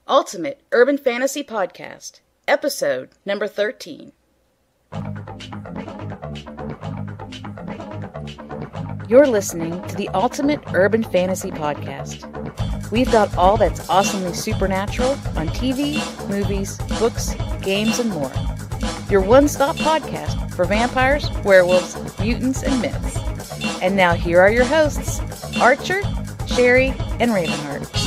Ultimate Urban Fantasy Podcast, episode number 13. You're listening to the Ultimate Urban Fantasy Podcast. We've got all that's awesomely supernatural on TV, movies, books, games, and more. Your one-stop podcast for vampires, werewolves, mutants, and myths. And now here are your hosts, Archer, Sherry, and Ravenheart.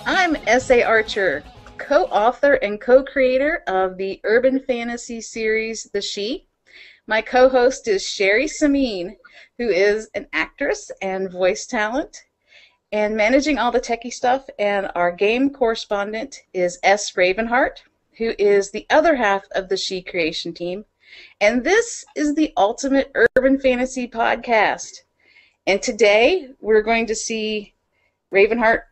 I'm S.A. Archer, co-author and co-creator of the urban fantasy series The She. My co-host is Sherry Sameen, who is an actress and voice talent, and managing all the techie stuff. And our game correspondent is S. Ravenheart, who is the other half of the She creation team. And this is the Ultimate Urban Fantasy Podcast. And today we're going to see Ravenheart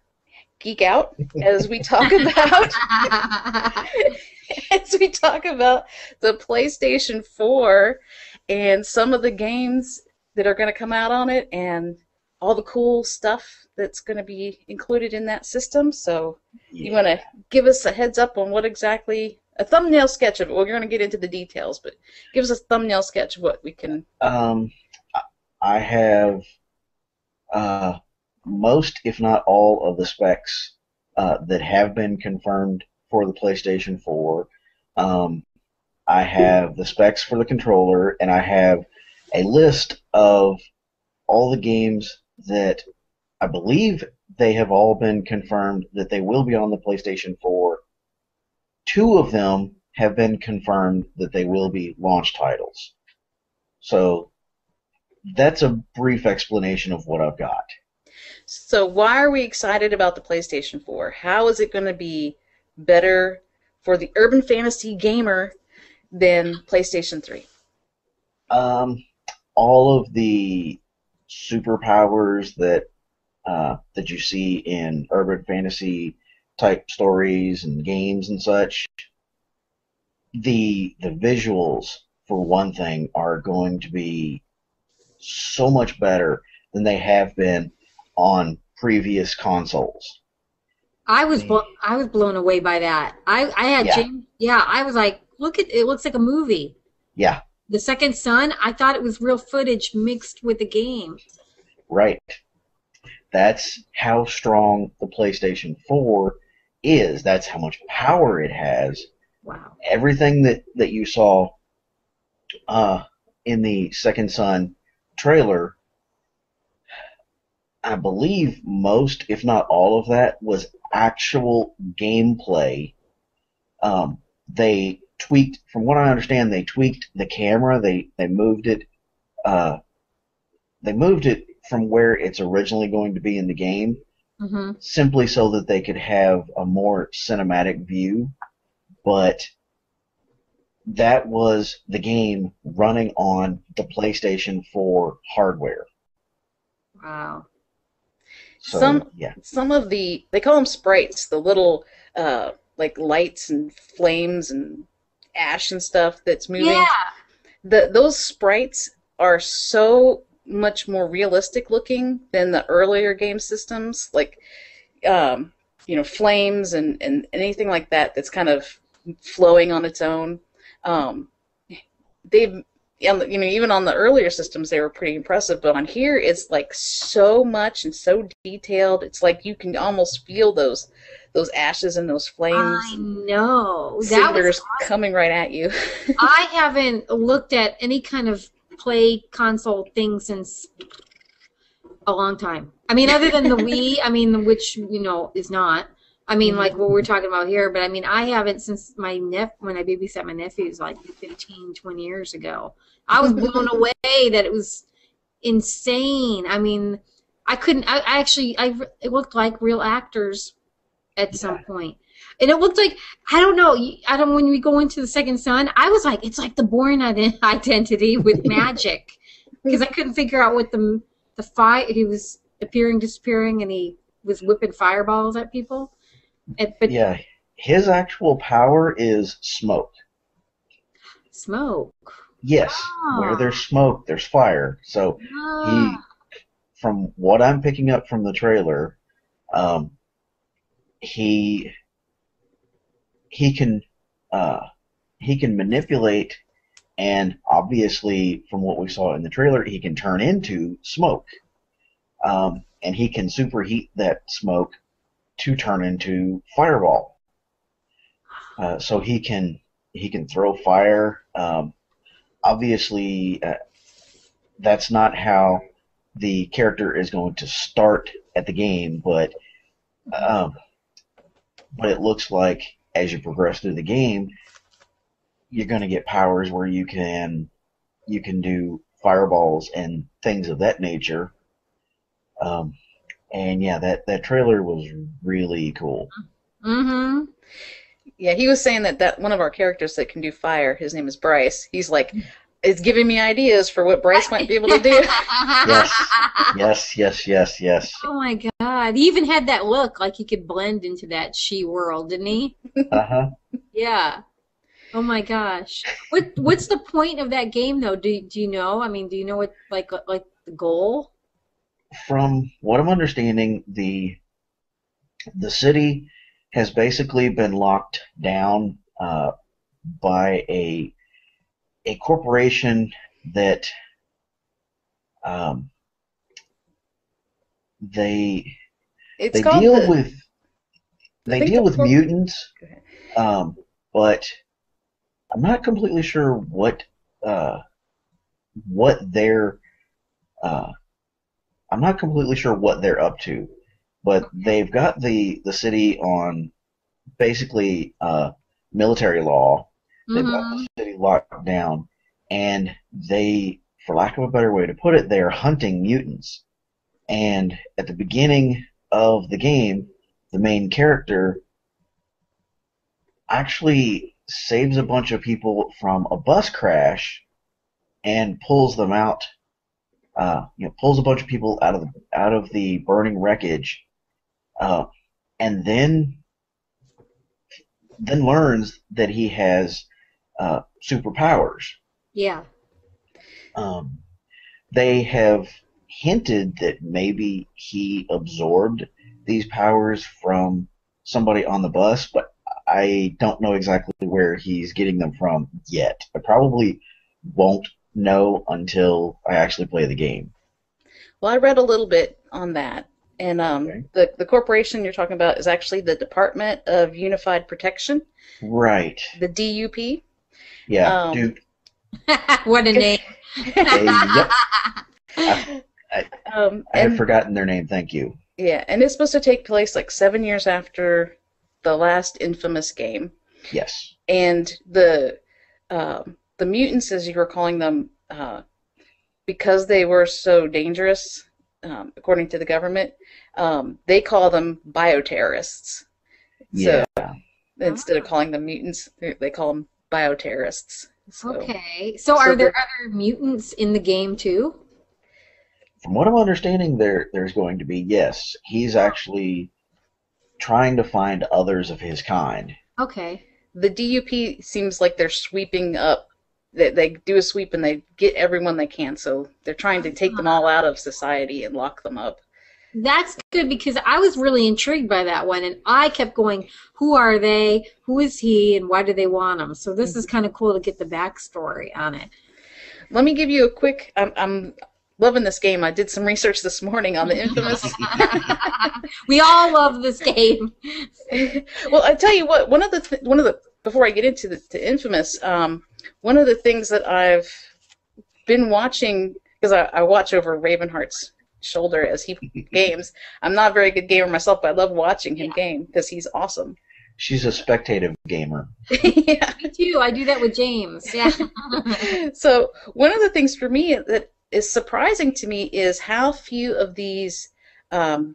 geek out as we talk about the PlayStation 4 and some of the games that are going to come out on it and all the cool stuff that's going to be included in that system. So you want to give us a heads up on what exactly, a thumbnail sketch of it. Well, you're going to get into the details, but give us a thumbnail sketch of what we can. I have most, if not all, of the specs that have been confirmed for the PlayStation 4. I have the specs for the controller, and I have a list of all the games that I believe they have all been confirmed that they will be on the PlayStation 4. Two of them have been confirmed that they will be launch titles. So that's a brief explanation of what I've got. So why are we excited about the PlayStation 4? How is it going to be better for the urban fantasy gamer than PlayStation 3? All of the superpowers that you see in urban fantasy type stories and games and such, the visuals, for one thing, are going to be so much better than they have been on previous consoles. I was blown away by that. I had James. Yeah, I was like, look at it. Looks like a movie. Yeah. The Second Son. I thought it was real footage mixed with the game. Right. That's how strong the PlayStation 4 is. That's how much power it has. Wow. Everything that you saw in the Second Son trailer, I believe most, if not all of that, was actual gameplay. They tweaked, from what I understand, they tweaked the camera. They moved it. They moved it from where it's originally going to be in the game, simply so that they could have a more cinematic view. But that was the game running on the PlayStation 4 hardware. Wow. So, some of the, they call them sprites, the little like lights and flames and ash and stuff that's moving. Yeah. Those sprites are so much more realistic looking than the earlier game systems, like flames and anything like that that's kind of flowing on its own. They've even on the earlier systems, they were pretty impressive, but on here, it's like so much and so detailed. It's like you can almost feel those ashes and those flames. I know. That was awesome. Coming right at you. I haven't looked at any kind of play console thing since a long time. I mean, other than the Wii, which, is not. Like what we're talking about here, but I haven't since when I babysat my nephews like 15, 20 years ago. I was blown away that it was insane. I couldn't, it looked like real actors at some point. And it looked like, I don't know, when we go into the Second Son, I was like, it's like the Bourne Identity with magic. Because I couldn't figure out what the fire, he was appearing, disappearing, and he was whipping fireballs at people. But yeah, his actual power is smoke. Smoke. Yes, where Ah. there's smoke, there's fire. So he, Ah. from what I'm picking up from the trailer, um, he he can uh, he can manipulate, and obviously from what we saw in the trailer, he can turn into smoke, and he can superheat that smoke to turn into fireball. So he can throw fire. Obviously, that's not how the character is going to start at the game, um, but it looks like as you progress through the game, you're going to get powers where you can do fireballs and things of that nature. Um, and yeah, that trailer was really cool. Mm-hmm. Yeah, he was saying that one of our characters that can do fire, his name is Bryce. He's like, it's giving me ideas for what Bryce might be able to do. Yes, yes, yes, yes, yes. Oh my God. He even had that look like he could blend into that she world, didn't he? Uh huh. Yeah. Oh my gosh. What's the point of that game though? Do you know? I mean, do you know what like the goal? From what I'm understanding, the city has basically been locked down by a corporation that um, they It's they called deal with I they think deal the with corp. mutants, Go ahead. but I'm not completely sure uh, what they're uh, I'm not completely sure what they're up to. But they've got the city on basically military law. They've got the Mm-hmm. city locked down, and they, for lack of a better way to put it, they're hunting mutants. And at the beginning of the game, the main character actually saves a bunch of people from a bus crash and pulls them out. Pulls a bunch of people out of the burning wreckage, uh, and then learns that he has superpowers. Yeah. Um, they have hinted that maybe he absorbed these powers from somebody on the bus, but I don't know exactly where he's getting them from yet. I probably won't know until I actually play the game. Well, I read a little bit on that, and Okay. the corporation you're talking about is actually the Department of Unified Protection, Right. the DUP. Yeah. Um, Dude. What a name. Yep. I, I I had and forgotten their name. Thank you. yeah, and it's supposed to take place like 7 years after the last infamous game. Yes. And the mutants, as you were calling them, because they were so dangerous, according to the government, they call them bioterrorists. Yeah. So instead of calling them mutants, they call them bioterrorists. So, Okay. So so are there they're other mutants in the game too? From what I'm understanding, there's going to be, yes. He's actually trying to find others of his kind. Okay. the DUP seems like they're sweeping up. They do a sweep and they get everyone they can. So they're trying to take them all out of society and lock them up. That's good because I was really intrigued by that one, and I kept going, "Who are they? Who is he? And why do they want him?" So this is kind of cool to get the backstory on it. Let me give you a quick. I'm loving this game. I did some research this morning on the infamous. We all love this game. Well, I tell you what. One of the before I get into the infamous, one of the things that I've been watching because I watch over Ravenheart's shoulder as he games. I'm not a very good gamer myself, but I love watching him game because he's awesome. She's a spectative gamer. Yeah. Me too. I do that with James. Yeah. So one of the things for me that is surprising to me is how few of these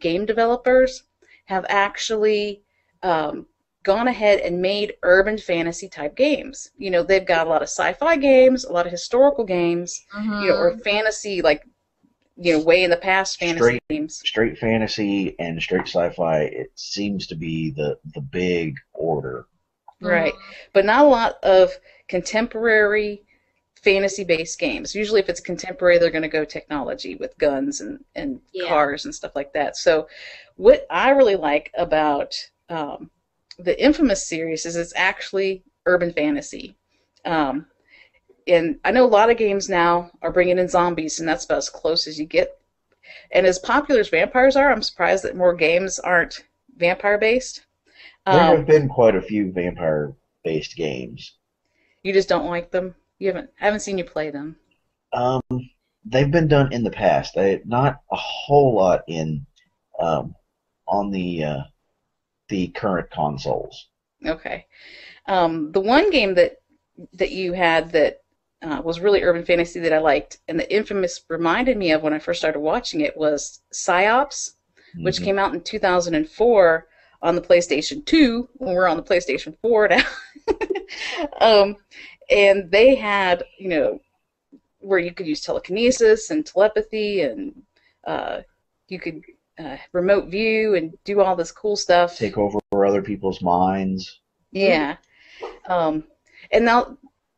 game developers have actually gone ahead and made urban fantasy type games. You know, they've got a lot of sci-fi games, a lot of historical games, or Mhm. fantasy, like, way in the past fantasy Straight games. straight fantasy and straight sci-fi. It seems to be the big order. Right. But not a lot of contemporary fantasy-based games. Usually if it's contemporary, they're going to go technology with guns and Yeah. cars and stuff like that. So what I really like about the Infamous series is it's actually urban fantasy. Um, and I know a lot of games now are bringing in zombies, and that's about as close as you get. And as popular as vampires are, I'm surprised that more games aren't vampire-based. There have Um, been quite a few vampire-based games. you just don't like them. You haven't seen you play them. Um, they've been done in the past. Not a whole lot in um, on the current consoles. Okay. The one game that you had that was really urban fantasy that I liked, and the Infamous reminded me of when I first started watching it, was Psyops, which Hmm. came out in 2004 on the PlayStation 2, when we're on the PlayStation 4 now. um, and they had, where you could use telekinesis and telepathy, and uh, you could remote view and do all this cool stuff. Take over other people's minds. Yeah. Um, and now,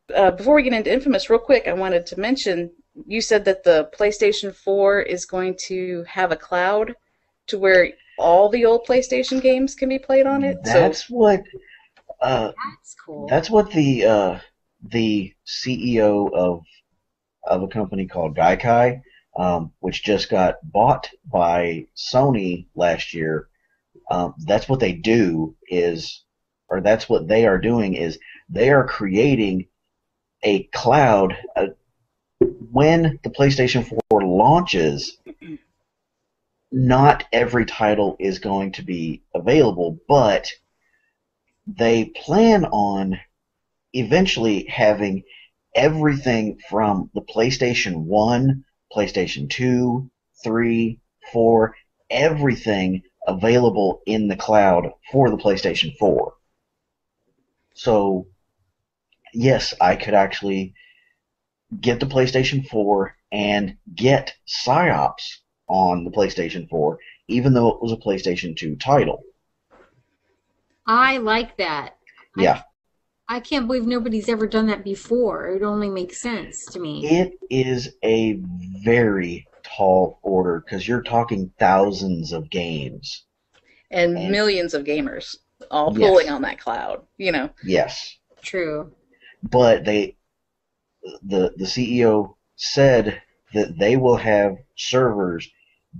before we get into Infamous, real quick, I wanted to mention you said that the PlayStation 4 is going to have a cloud to where all the old PlayStation games can be played on it. So, That's what uh, That's cool. that's what the CEO of a company called Gaikai, which just got bought by Sony last year. That's what they do is, or that's what they are doing is they are creating a cloud. When the PlayStation 4 launches, not every title is going to be available, but they plan on eventually having everything from the PlayStation 1, PlayStation 2, 3, 4, everything available in the cloud for the PlayStation 4. So, yes, I could actually get the PlayStation 4 and get PsyOps on the PlayStation 4, even though it was a PlayStation 2 title. I like that. I Yeah, I can't believe nobody's ever done that before. It only makes sense to me. it is a very tall order because you're talking thousands of games. and And millions of gamers all pulling yes, on that cloud. yes. True. But the CEO said that they will have servers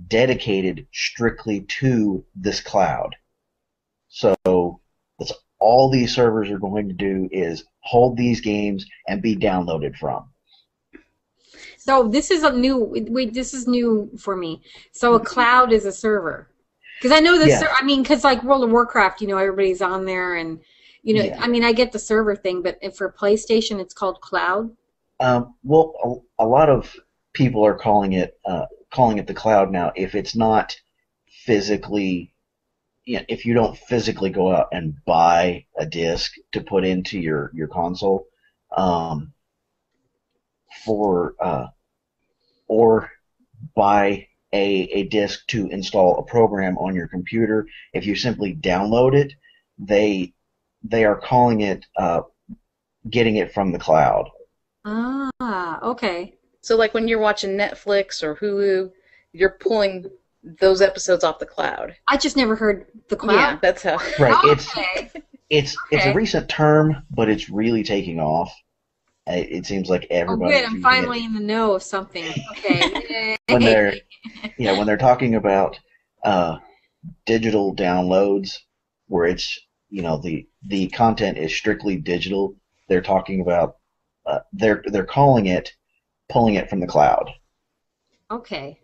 dedicated strictly to this cloud. So that's all these servers are going to do is hold these games and be downloaded from. So this is a new, wait, this is new for me. So a cloud is a server. Because I know this, Yeah, I mean, because like World of Warcraft, everybody's on there and, yeah. I mean, I get the server thing, but if for PlayStation, it's called cloud. Well, a lot of people are calling it the cloud now. If it's not physically, if you don't physically go out and buy a disc to put into your console, um, for or buy a disc to install a program on your computer. If you simply download it, they they are calling it getting it from the cloud. Ah, okay. So, like when you're watching Netflix or Hulu, you're pulling those episodes off the cloud. I just never heard the cloud. Yeah, that's how. Right. Okay. It's a Okay. recent term, but it's really taking off. It seems like Oh, good. everybody's I'm using it finally in the know of something. Okay. when Yay. they're when they're talking about uh, digital downloads, where it's the content is strictly digital. They're talking about they're calling it pulling it from the cloud. Okay.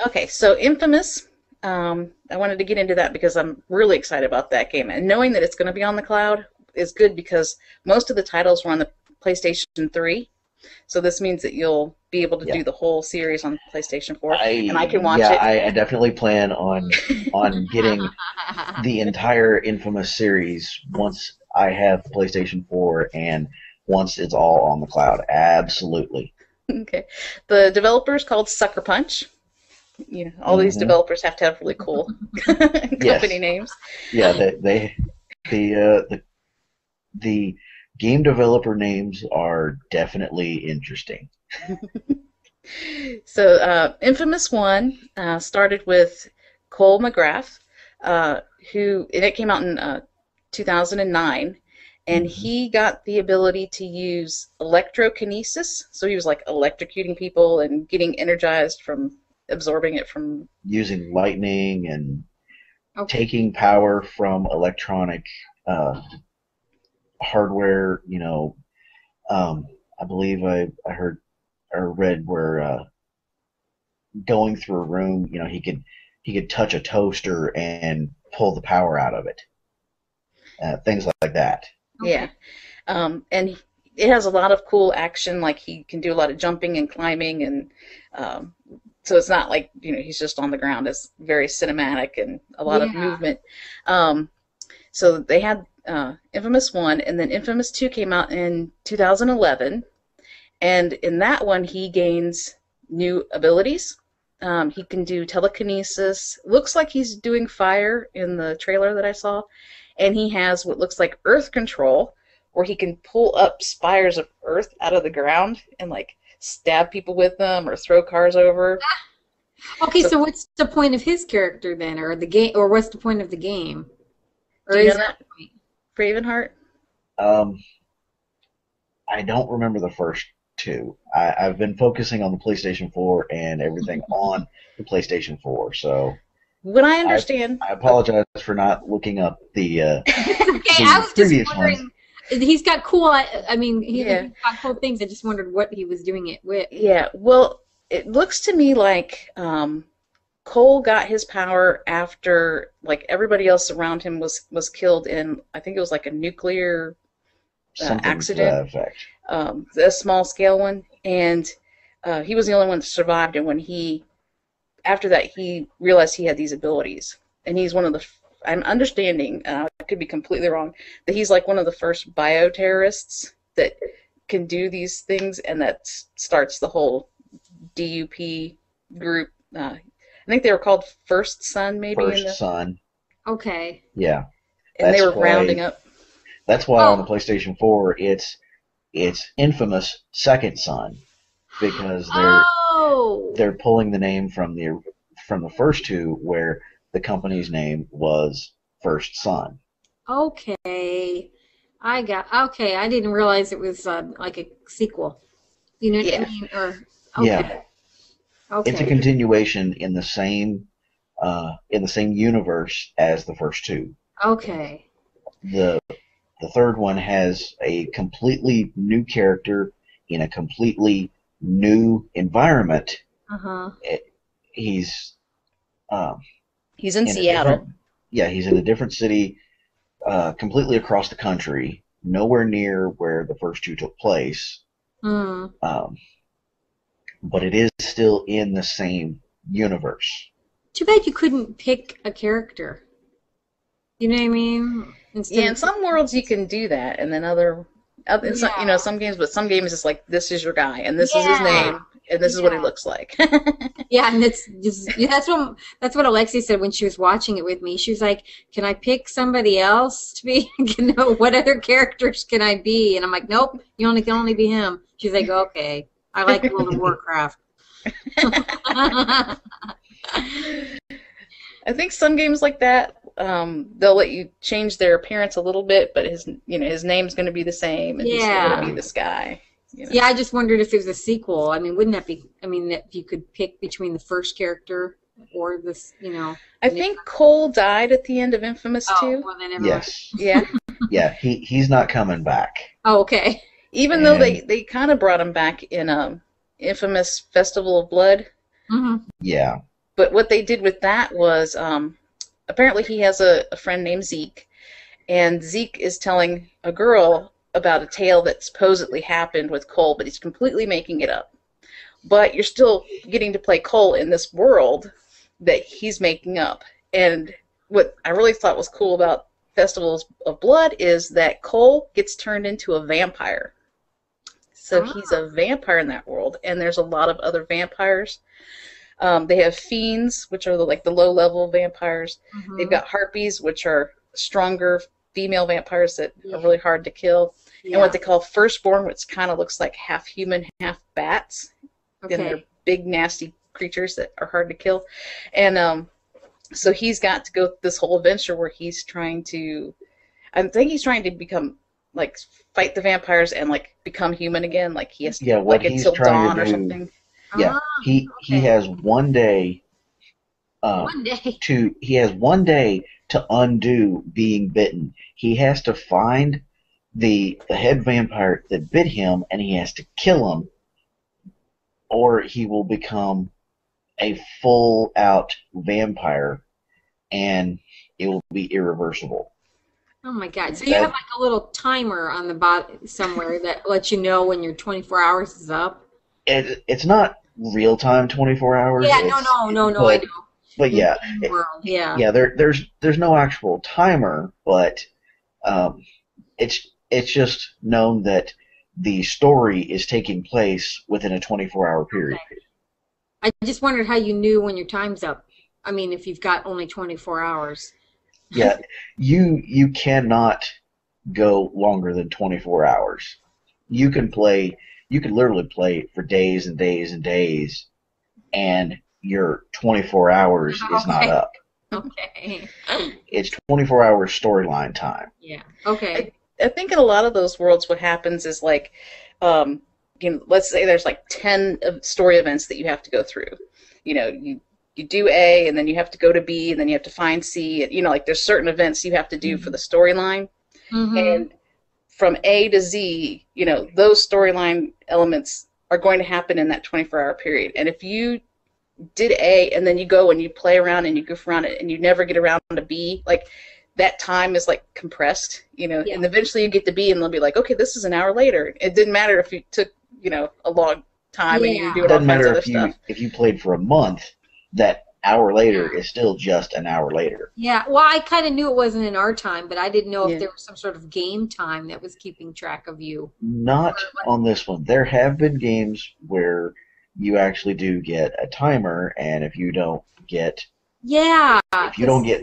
Okay, so Infamous. I wanted to get into that because I'm really excited about that game, and knowing that it's going to be on the cloud is good because most of the titles were on the PlayStation 3. So this means that you'll be able to Yeah, do the whole series on PlayStation 4, I and I can watch yeah it. I definitely plan on getting the entire Infamous series once I have PlayStation 4 and once it's all on the cloud. Absolutely. Okay. The developer is called Sucker Punch. All these Hmm. developers have to have really cool company Yes. names. Yeah, they The game developer names are definitely interesting. So, Infamous One started with Cole McGrath, and it came out in 2009, and Hmm. he got the ability to use electrokinesis. So he was like electrocuting people and getting energized from absorbing it from. Using lightning and Okay. taking power from electronic uh, hardware. Um, I believe I heard or read where going through a room, he could touch a toaster and pull the power out of it. Things like that. Yeah. Okay. And it has a lot of cool action. Like he can do a lot of jumping and climbing, and um, so it's not like he's just on the ground. It's very cinematic and a lot of Yeah. movement. Um, so they had Infamous One, and then Infamous Two came out in 2011, and in that one he gains new abilities. He can do telekinesis. Looks like he's doing fire in the trailer that I saw, and he has what looks like earth control, where he can pull up spires of earth out of the ground and like stab people with them or throw cars over. Okay, So, so what's the point of his character then, or the game, or what's the point of the game, do or you know is there that, a point? Ravenheart? Um, I don't remember the first two. I've been focusing on the PlayStation 4 and everything on the PlayStation 4, so What I I understand. I apologize for not looking up It's okay. I the was just previous ones. wondering. He's got cool. I mean, Yeah, he's got cool things. I just wondered what he was doing it with. yeah. Well, it looks to me like Cole got his power after like everybody else around him was killed in, I think it was like a nuclear Something to accident, that effect. a small scale one, and he was the only one that survived. And when he after that he realized he had these abilities, and he's one of the. I'm understanding, I could be completely wrong, that he's like one of the first bioterrorists that can do these things, and that starts the whole DUP group. I think they were called First Son, maybe in First the, Son. Okay. Yeah, and they that's were rounding why. up. That's why on the Oh. PlayStation 4 it's infamous Second Son because Oh. they're pulling the name from the first two where the company's name was First Son. Okay. I got. Okay. I didn't realize it was like a sequel. You know what I Yeah, mean? Or okay. Yeah, it's a Okay. continuation in the same universe as the first two. Okay. The the third one has a completely new character in a completely new environment. Uh-huh. It, he's um, he's in in a Seattle. different yeah he's in a different city, completely across the country, nowhere near where the first two took place. Hmm. Um, but it is still in the same universe. Too bad you couldn't pick a character. You know what I mean? Instead Yeah, in of some worlds you can do that, and then in some, yeah. some games, but some games it's like this is your guy, and this is his Yeah. name, and this is what he Yeah. looks like. Yeah, and it's just yeah, that's what Alexi said when she was watching it with me. She was like, "Can I pick somebody else to be? What other characters can I be?" And I'm like, "Nope, you only can only be him." She's like, "Okay, I like World of Warcraft." I think some games like that, they'll let you change their appearance a little bit, but his name's going to be the same, and he's still going to be Yeah. this guy. Yeah, I just wondered if it was a sequel. I mean, wouldn't that be? I mean, if you could pick between the first character or this, I the new. think Cole died at the end of Infamous Oh, 2. well then never mind. Yes, Yeah, yeah, he's not coming back, Oh, okay. even though and they kind of brought him back in Infamous Festival of Blood. Hmm. yeah, But what they did with that was apparently he has a friend named Zeke, and Zeke is telling a girl about a tale that supposedly happened with Cole, but he's completely making it up. But you're still getting to play Cole in this world that he's making up. And what I really thought was cool about Festivals of Blood is that Cole gets turned into a vampire. So he's Ah. a vampire in that world, and there's a lot of other vampires. They have fiends, which are like the low level vampires. They've Hmm. got harpies, which are stronger female vampires that Yeah. are really hard to kill, and Yeah. what they call firstborn, which kind of looks like half human, half bats, and they're Okay. big, nasty creatures that are hard to kill. And so he's got to go through this whole adventure where he's trying to, I think he's trying to become like fight the vampires and like become human again. Like he has Yeah, what like he's until trying dawn to or do. something. Yeah, Ah, he okay. has one day One day. to undo being bitten. He has to find the head vampire that bit him, and he has to kill him, or he will become a full out vampire, and it will be irreversible. Oh my God. So you have That like a little timer on the bottom somewhere that lets you know when your 24 hours is up. it's not real time 24 hours. Yeah, no, I know. But In yeah, the world, yeah. yeah. There's no actual timer, but um, it's just known that the story is taking place within a 24-hour period. Okay. I just wondered how you knew when your time's up. I mean, if you've got only 24 hours. Yeah, you cannot go longer than 24 hours. You can play, you can literally play for days and days and days, and your 24 hours is not Okay. up. Okay. It's 24 hours storyline time. Yeah. Okay. I think in a lot of those worlds, what happens is like, let's say there's like 10 story events that you have to go through. You do A, and then you have to go to B, and then you have to find C. Like there's certain events you have to do for the storyline. Mm-hmm. And from A to Z, those storyline elements are going to happen in that 24-hour period. And if you did A, and then you go and you play around and you goof around it, and you never get around to B, like that time is like compressed, Yeah. and eventually you get to B, and they'll be like, okay, this is an hour later. It didn't matter if you took, a long time and you were Yeah. It doing all doesn't kinds matter of other stuff. if you played for a month, that hour later is still just an hour later. Yeah. Well, I kind of knew it wasn't in our time, but I didn't know Yeah. if there was some sort of game time that was keeping track of you. Not on this one. There have been games where you actually do get a timer, and if you don't get Yeah.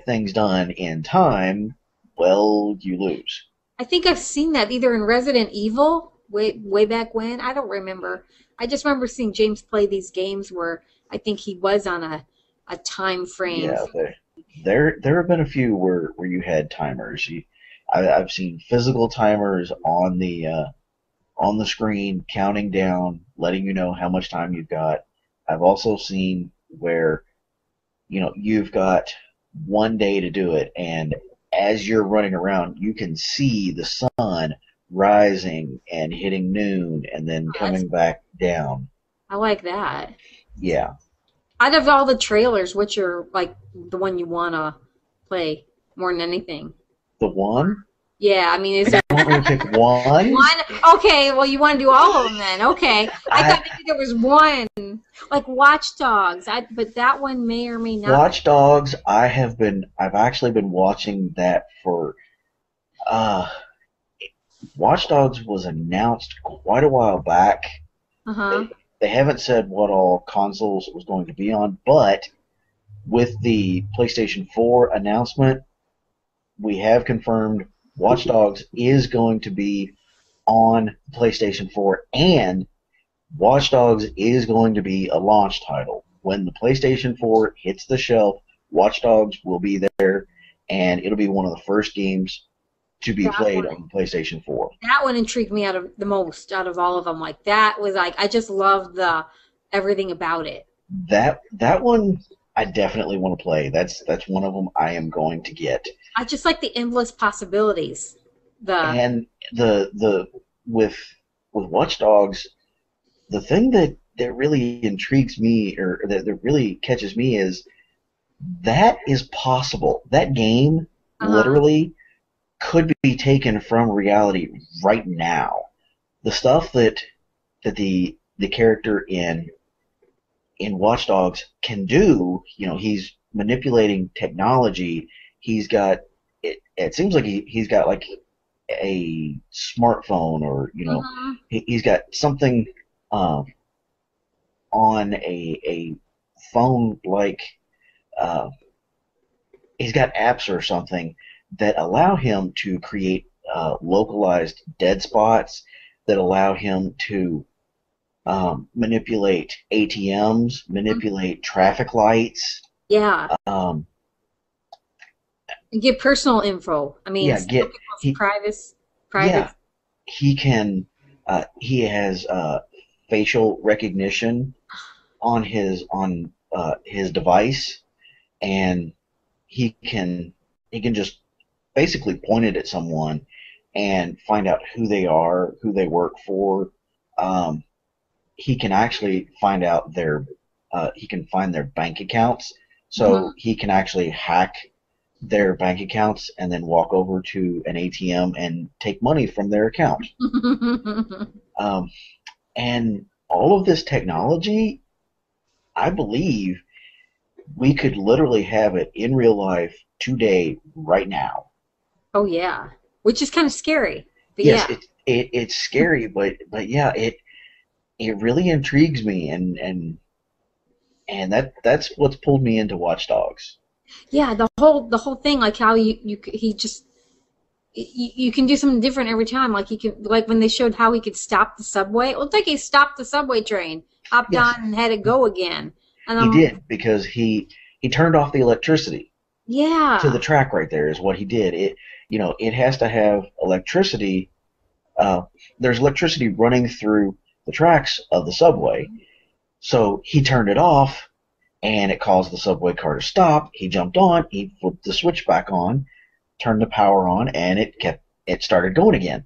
things done in time, well, you lose. I think I've seen that either in Resident Evil way back when. I don't remember. I just remember seeing James play these games where I think he was on a time frame. Yeah, there have been a few where you had timers. I've seen physical timers on the screen counting down, letting you know how much time you've got. I've also seen where you've got one day to do it, and as you're running around, you can see the sun rising and hitting noon and then coming back down. I like that. Yeah. Out of all the trailers, which are like the one you want to play more than anything? The one? Yeah, I mean, is there You want me to pick one? one? Okay, well, you want to do all of them then. Okay. I thought maybe there was one, like Watch Dogs, but that one may or may not. Watch Dogs, I've actually been watching that for, Watch Dogs was announced quite a while back. Uh-huh. They haven't said what all consoles it was going to be on, but with the PlayStation 4 announcement, we have confirmed Watch Dogs is going to be on PlayStation 4, and Watch Dogs is going to be a launch title. When the PlayStation 4 hits the shelf, Watch Dogs will be there, and it'll be one of the first games to be played on the PlayStation 4. That one intrigued me the most out of all of them. Like that was like I just loved everything about it. That one I definitely want to play. That's one of them I am going to get. I just like the endless possibilities. And the with Watch Dogs, the thing that really intrigues me or that really catches me is that is possible. That game literally could be taken from reality right now. The stuff that the character in Watch Dogs can do, he's manipulating technology. He's got it seems like he's got like a smartphone, or he's got something on a phone, like he's got apps or something that allow him to create localized dead spots, that allow him to manipulate ATMs, manipulate traffic lights. Yeah. Um, And get personal info. I mean, yeah, some get people's he. private. Yeah, he can. He has facial recognition on his device, and he can just basically point it at someone and find out who they are, who they work for. Um, he can actually find out he can find their bank accounts, so he can actually hack their bank accounts and then walk over to an ATM and take money from their account. Um, and all of this technology, I believe we could literally have it in real life today, right now. Oh yeah, which is kind of scary. But Yes, yeah, it's scary, but yeah, it really intrigues me, and that's what's pulled me into Watch Dogs. yeah, the whole thing, like how he just you can do something different every time. Like he can, like when they showed how he could stop the subway. It looked like he stopped the subway train, hopped Yes, on, and had it go again. And he I'm like, did because he turned off the electricity to the yeah, track right there is what he did. It has to have electricity. Uh, there's electricity running through the tracks of the subway, so he turned it off, and it caused the subway car to stop. He jumped on, he flipped the switch back on, turned the power on, and it started going again.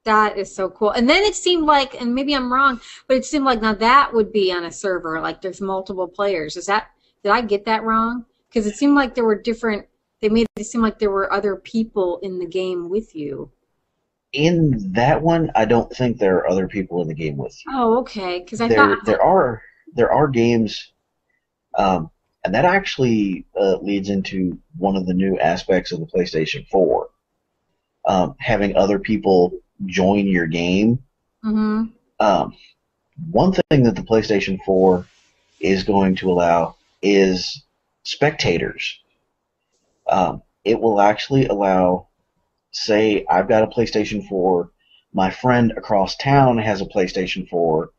that is so cool. And then it seemed like, and maybe I'm wrong, but it seemed like now that would be on a server, like there's multiple players. Did I get that wrong? Because it seemed like there were different. They made it seem like there were other people in the game with you. In that one, I don't think there are other people in the game with you. Oh, okay. Because I thought, There are games, and that actually leads into one of the new aspects of the PlayStation 4, having other people join your game. mm-hmm. Um, One thing that the PlayStation 4 is going to allow is spectators. It will actually allow, say, I've got a PlayStation 4, my friend across town has a PlayStation 4,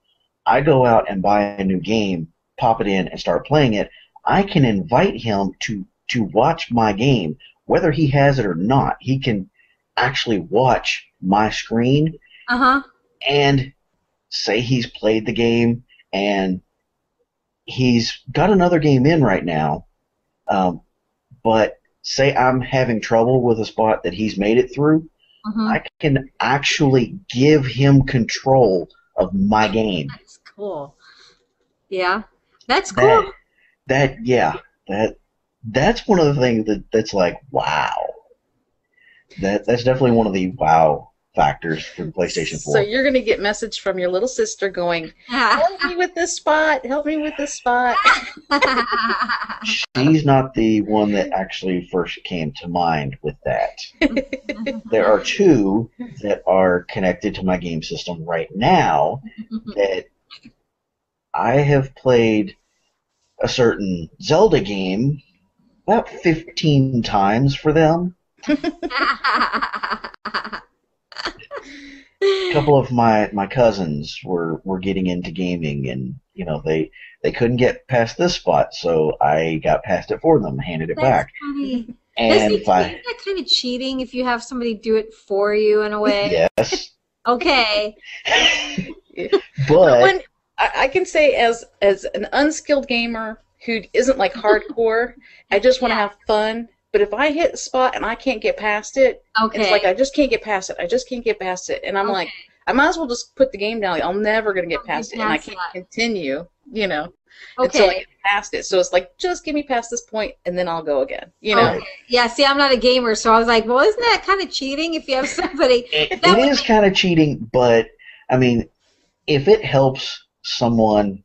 I go out and buy a new game, pop it in, and start playing it. I can invite him to watch my game, whether he has it or not. He can actually watch my screen Uh-huh. and say he's played the game and he's got another game in right now, but say I'm having trouble with a spot that he's made it through, Mm-hmm. I can actually give him control of my game. That's cool. Yeah. That's That cool. yeah, that's one of the things that's like wow. That's definitely one of the wow factors for the PlayStation So 4. you're going to get message from your little sister going, help me with this spot, help me with this spot. She's not the one that actually first came to mind with that. There are two that are connected to my game system right now that I have played a certain Zelda game about 15 times for them. A couple of my cousins were getting into gaming, and they couldn't get past this spot, so I got past it for them, handed it That's back. funny. And Isn't that kind of cheating if you have somebody do it for you in a way? yes, Okay. but When I can say as an unskilled gamer who isn't like hardcore, I just want to Yeah. have fun. But if I hit a spot and I can't get past it, Okay. it's like I just can't get past it. I just can't get past it, and I'm like, Okay. I might as well just put the game down. I'm never gonna get Don't get past it, and I past can't that. continue. Until I Okay. get past it. So it's like just get me past this point, and then I'll go again. Okay. Yeah, see, I'm not a gamer, so I was like, well, isn't that kind of cheating if you have somebody? it That would is kind of cheating. But I mean, if it helps someone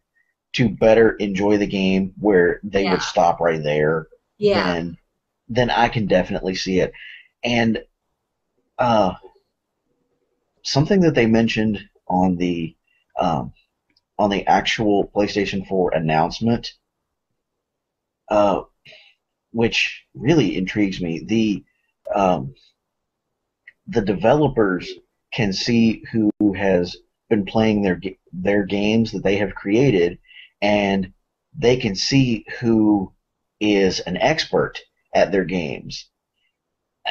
to better enjoy the game where they Yeah. would stop right there, Yeah. then I can definitely see it. And something that they mentioned um, on the actual PlayStation 4 announcement, uh, which really intrigues me, the developers can see who has been playing their games that they have created, and they can see who is an expert at their games.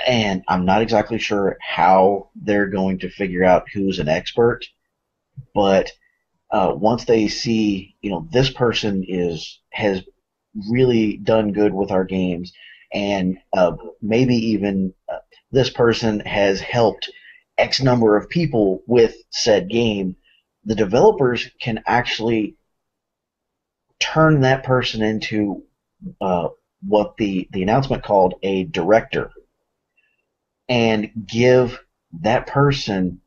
And I'm not exactly sure how they're going to figure out who's an expert, but once they see, this person has really done good with our games, and maybe even this person has helped X number of people with said game, the developers can actually turn that person into what the announcement called a director, and give that person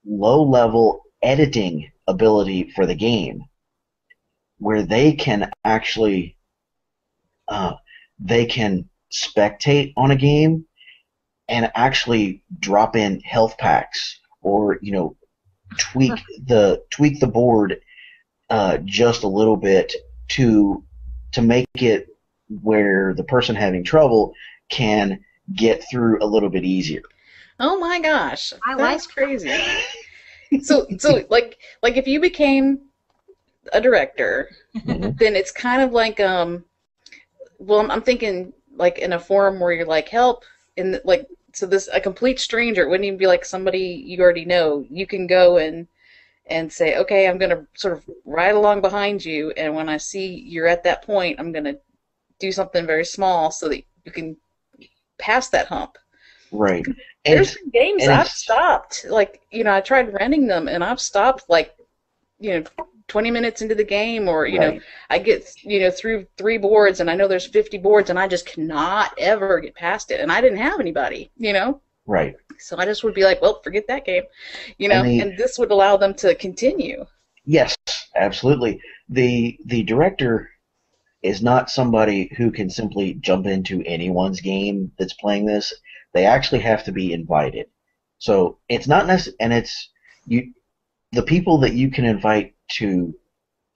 low-level editing ability for the game, where they can actually they can spectate on a game and actually drop in health packs, or tweak the board just a little bit to make it where the person having trouble can get through a little bit easier. Oh my gosh, I that's like crazy. So like if you became a director, Mhm. then it's kind of like well, I'm thinking like in a forum where you're like help, and like so this a complete stranger, it wouldn't even be like somebody you already know. You can go and say, okay, I'm gonna sort of ride along behind you, and when I see you're at that point, I'm gonna do something very small so that you can pass that hump. Right. And There's been games and I've it's stopped, like, I tried renting them and I've stopped like, 20 minutes into the game, or, right. I get, through 3 boards and I know there's 50 boards and I just cannot ever get past it. And I didn't have anybody. Right. So I just would be like, well, forget that game, And and this would allow them to continue. yes, absolutely. The director is not somebody who can simply jump into anyone's game that's playing this. They actually have to be invited. So it's not necessary, and it's you. The people that you can invite to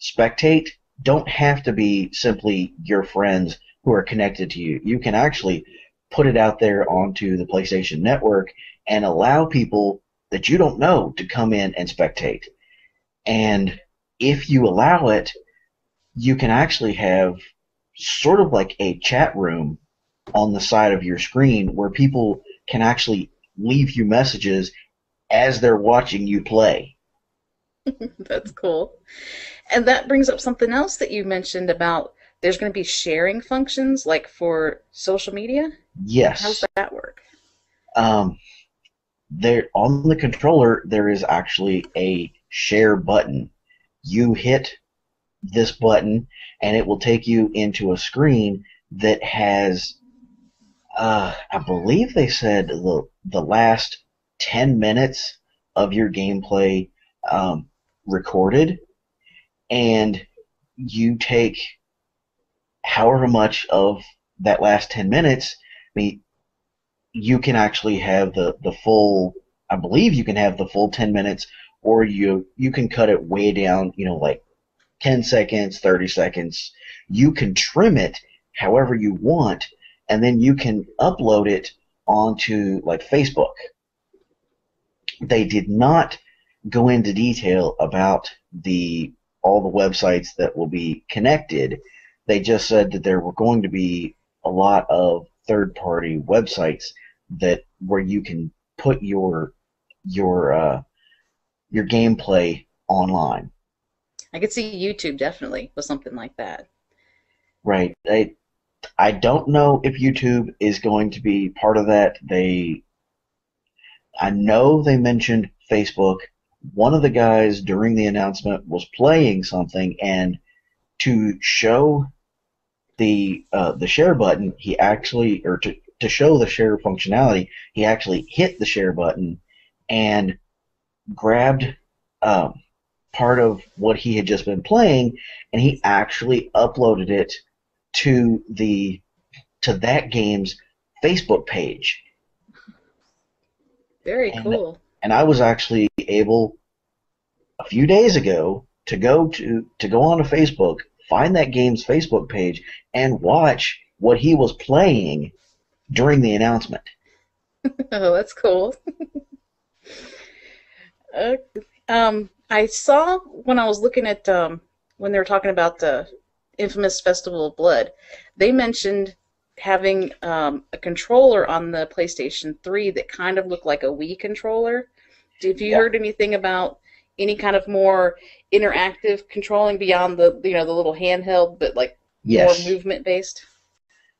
spectate don't have to be simply your friends who are connected to you. You can actually put it out there onto the PlayStation Network and allow people that you don't know to come in and spectate. And if you allow it, you can actually have sort of like a chat room on the side of your screen where people can actually leave you messages as they're watching you play. That's cool. And that brings up something else that you mentioned about there's going to be sharing functions like for social media. How's Yes. that work? Um, there on the controller there is actually a share button. You hit this button and it will take you into a screen that has I believe they said the last 10 minutes of your gameplay recorded, and you take however much of that last 10 minutes. I mean, you can actually have the full. I believe you can have the full 10 minutes, or you can cut it way down. Like 10 seconds, 30 seconds. You can trim it however you want, and then you can upload it onto like Facebook. They did not go into detail about all the websites that will be connected. They just said that there were going to be a lot of third-party websites that where you can put your gameplay online. I could see YouTube definitely with something like that. Right. I don't know if YouTube is going to be part of that. I know they mentioned Facebook. One of the guys during the announcement was playing something, and to show the share button, he actually, or to show the share functionality, he actually hit the share button and grabbed part of what he had just been playing, and he actually uploaded it to that game's Facebook page. Very And cool. and I was actually able a few days ago to go onto Facebook, find that game's Facebook page, and watch what he was playing during the announcement. Oh, that's cool. Uh, I saw when I was looking at when they were talking about the infamous Festival of Blood, they mentioned having a controller on the PlayStation 3 that kind of looked like a Wii controller. Have you Yeah. heard anything about any kind of more interactive controlling beyond the little handheld, but like more Yes. movement based?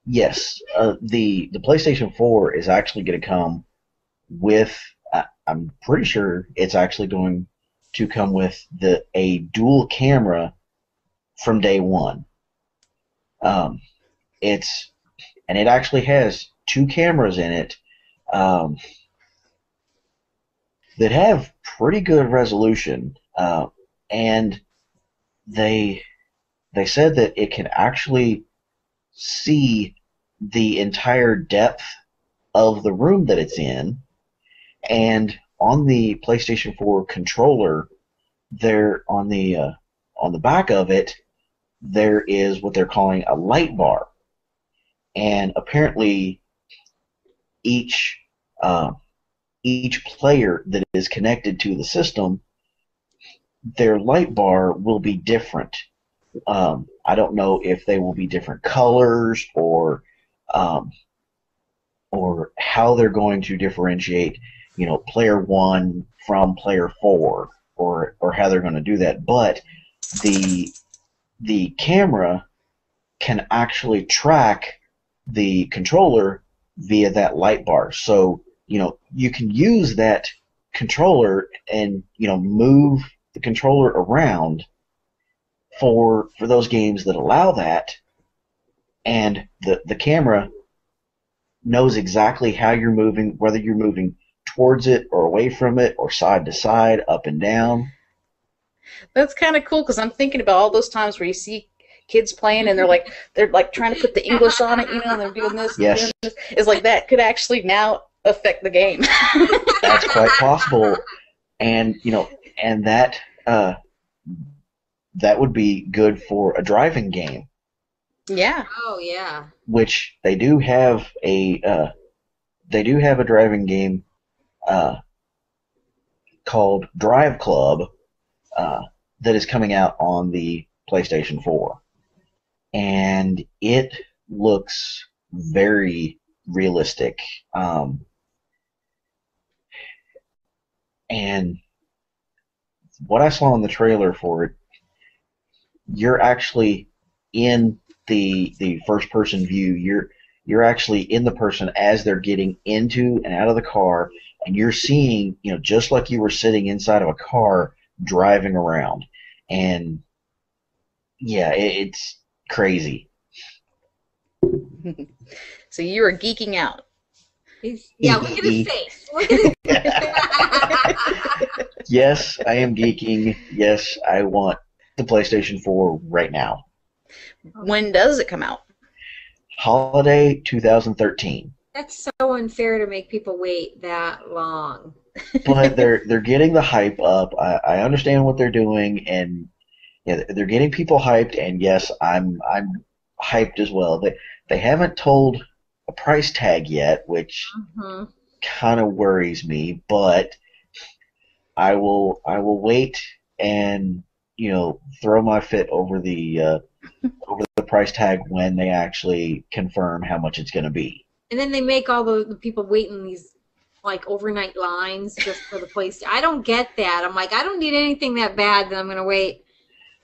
Yes. The PlayStation 4 is actually going to come with. I'm pretty sure it's actually going to come with a dual camera from day one. Um, it's and it actually has two cameras in it um, that have pretty good resolution, and they they said that it can actually see the entire depth of the room that it's in. And on the PlayStation 4 controller, there on the back of it, there is what they're calling a light bar, and apparently each uh, each player that is connected to the system, their light bar will be different. I don't know if they will be different colors um, or how they're going to differentiate, player one from player four, or how they're going to do that. But the the camera can actually track the controller via that light bar. So, you can use that controller and, move the controller around for those games that allow that, and the camera knows exactly how you're moving, whether you're moving towards it or away from it or side to side, up and down. That's kind of cool because I'm thinking about all those times where you see kids playing and they're like trying to put the English on it, and they're doing this and Yes, doing this. It's like that could actually now affect the game. that's quite possible, and and that would be good for a driving game, Yeah. Oh yeah. which they do have a driving game uh, called Drive Club uh, that is coming out on the PlayStation 4, and it looks very realistic. And what I saw in the trailer for it, you're actually in the first person view. You're actually in the person as they're getting into and out of the car, and you're seeing, just like you were sitting inside of a car driving around. And yeah, it's crazy. So you are geeking out. Yeah, look at his face. Look at his Yes, I am geeking. Yes, I want the PlayStation 4 right now. When does it come out? Holiday 2013. That's so unfair to make people wait that long. But they're getting the hype up. I understand what they're doing, and yeah, they're getting people hyped. And yes, I'm hyped as well. They haven't told a price tag yet, which hmm kind of worries me. But I will wait and throw my fit over the price tag when they actually confirm how much it's going to be. And then they make all the people wait in these like overnight lines just for the place. I don't get that. I'm like, I don't need anything that bad that I'm going to wait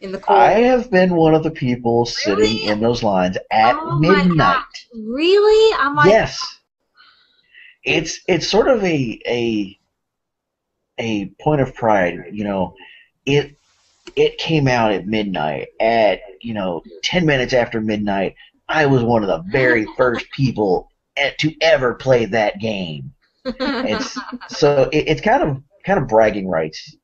in the cold. I have been one of the people sitting Really? in those lines at Oh my midnight. gosh. Really? I'm like, Yes, it's sort of a point of pride. It came out at midnight. At 10 minutes after midnight, I was one of the very first people to ever play that game. It's so it's kind of bragging rights.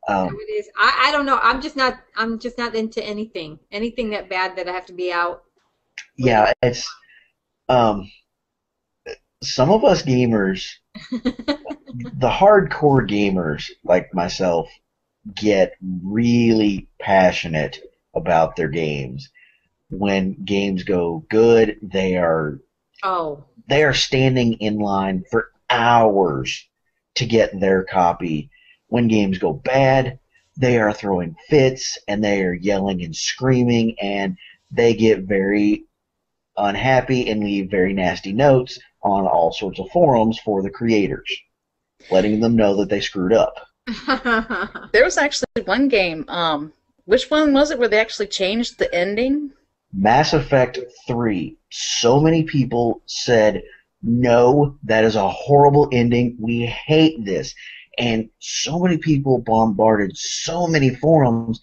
Um, it is. I don't know. I'm just not into anything that bad that I have to be out waiting. yeah, it's um, some of us gamers, the hardcore gamers like myself, get really passionate about their games. When games go good, they are Oh, they are standing in line for hours to get their copy. When games go bad, they are throwing fits and they are yelling and screaming, and they get very unhappy and leave very nasty notes on all sorts of forums for the creators, letting them know that they screwed up. There was actually one game, which one was it where they actually changed the ending? Mass Effect 3. So many people said, no, that is a horrible ending. We hate this. And so many people bombarded so many forums